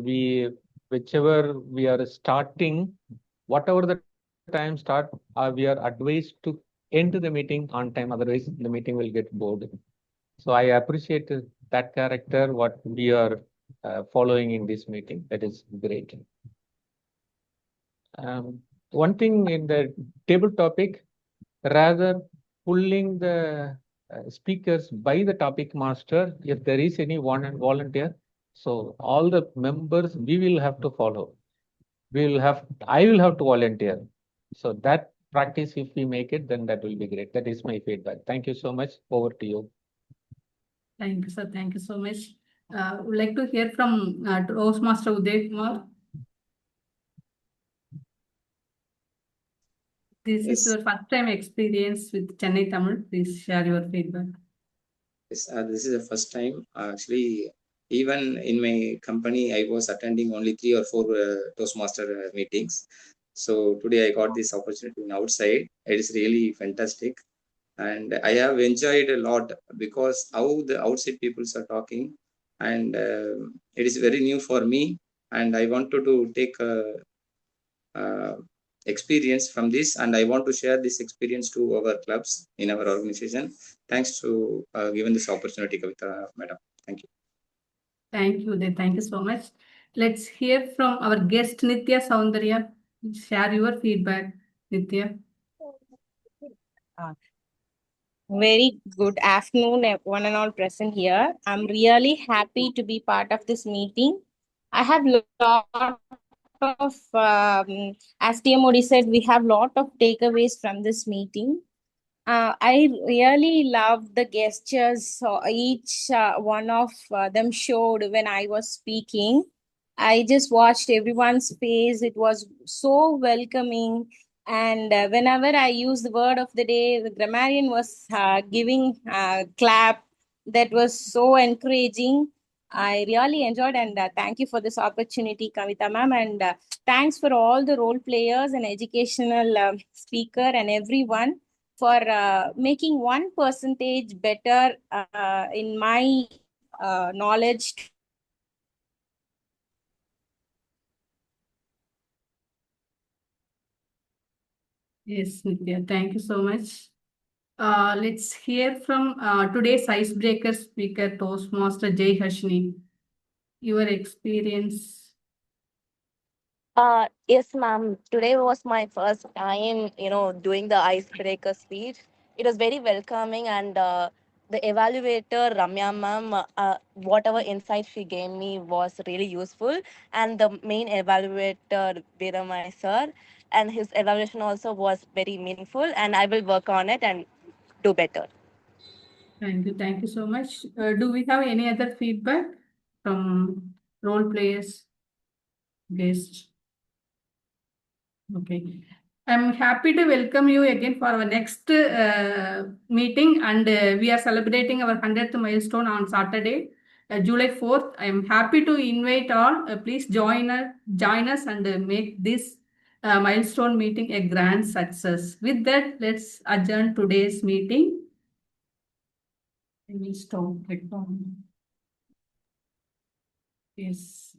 whichever we are starting, whatever the time start, we are advised to end the meeting on time. Otherwise, the meeting will get bored. So I appreciate that character, what we are following in this meeting. That is great. One thing in the table topic, rather pulling the speakers by the topic master, if there is any one and volunteer, so all the members, we will have to follow. I will have to volunteer. So that practice, if we make it, then that will be great. That is my feedback. Thank you so much. Over to you. Thank you, sir. Thank you so much. Would like to hear from Toastmaster Uday Kumar. This is your first time experience with Chennai Tamil. Please share your feedback. Yes, this is the first time. Actually, even in my company, I was attending only 3 or 4 Toastmaster meetings. So today I got this opportunity outside. It is really fantastic. And I have enjoyed a lot because how the outside people are talking, and it is very new for me. And I wanted to take experience from this, and I want to share this experience to our clubs in our organization. Thanks to given this opportunity, Kavitha madam. Thank you. Thank you, Uday. Thank you so much. Let's hear from our guest Nitya Soundarya. Share your feedback, Nitya. Very good afternoon, one and all present here. I'm really happy to be part of this meeting. I have lot of, as TMOD said, we have lot of takeaways from this meeting. I really love the gestures so each one of them showed when I was speaking. I just watched everyone's face. It was so welcoming. And whenever I use the word of the day, the grammarian was giving clap. That was so encouraging. I really enjoyed, and thank you for this opportunity, Kavitha ma'am. And thanks for all the role players and educational speaker and everyone for making 1% better in my knowledge. Yes, Nitya, thank you so much. Let's hear from today's icebreaker speaker, Toastmaster Jay Hashni. Your experience. Yes, ma'am. Today was my first time, doing the icebreaker speech. It was very welcoming, and the evaluator, Ramya ma'am, whatever insight she gave me was really useful. And the main evaluator, Viramai sir, and his evaluation also was very meaningful. And I will work on it and do better. Thank you so much. Do we have any other feedback from role players, guests? Okay. I'm happy to welcome you again for our next meeting, and we are celebrating our 100th milestone on Saturday, July 4th. I am happy to invite all. Please join us and make this milestone meeting a grand success. With that, let's adjourn today's meeting. I will stop recording. Yes.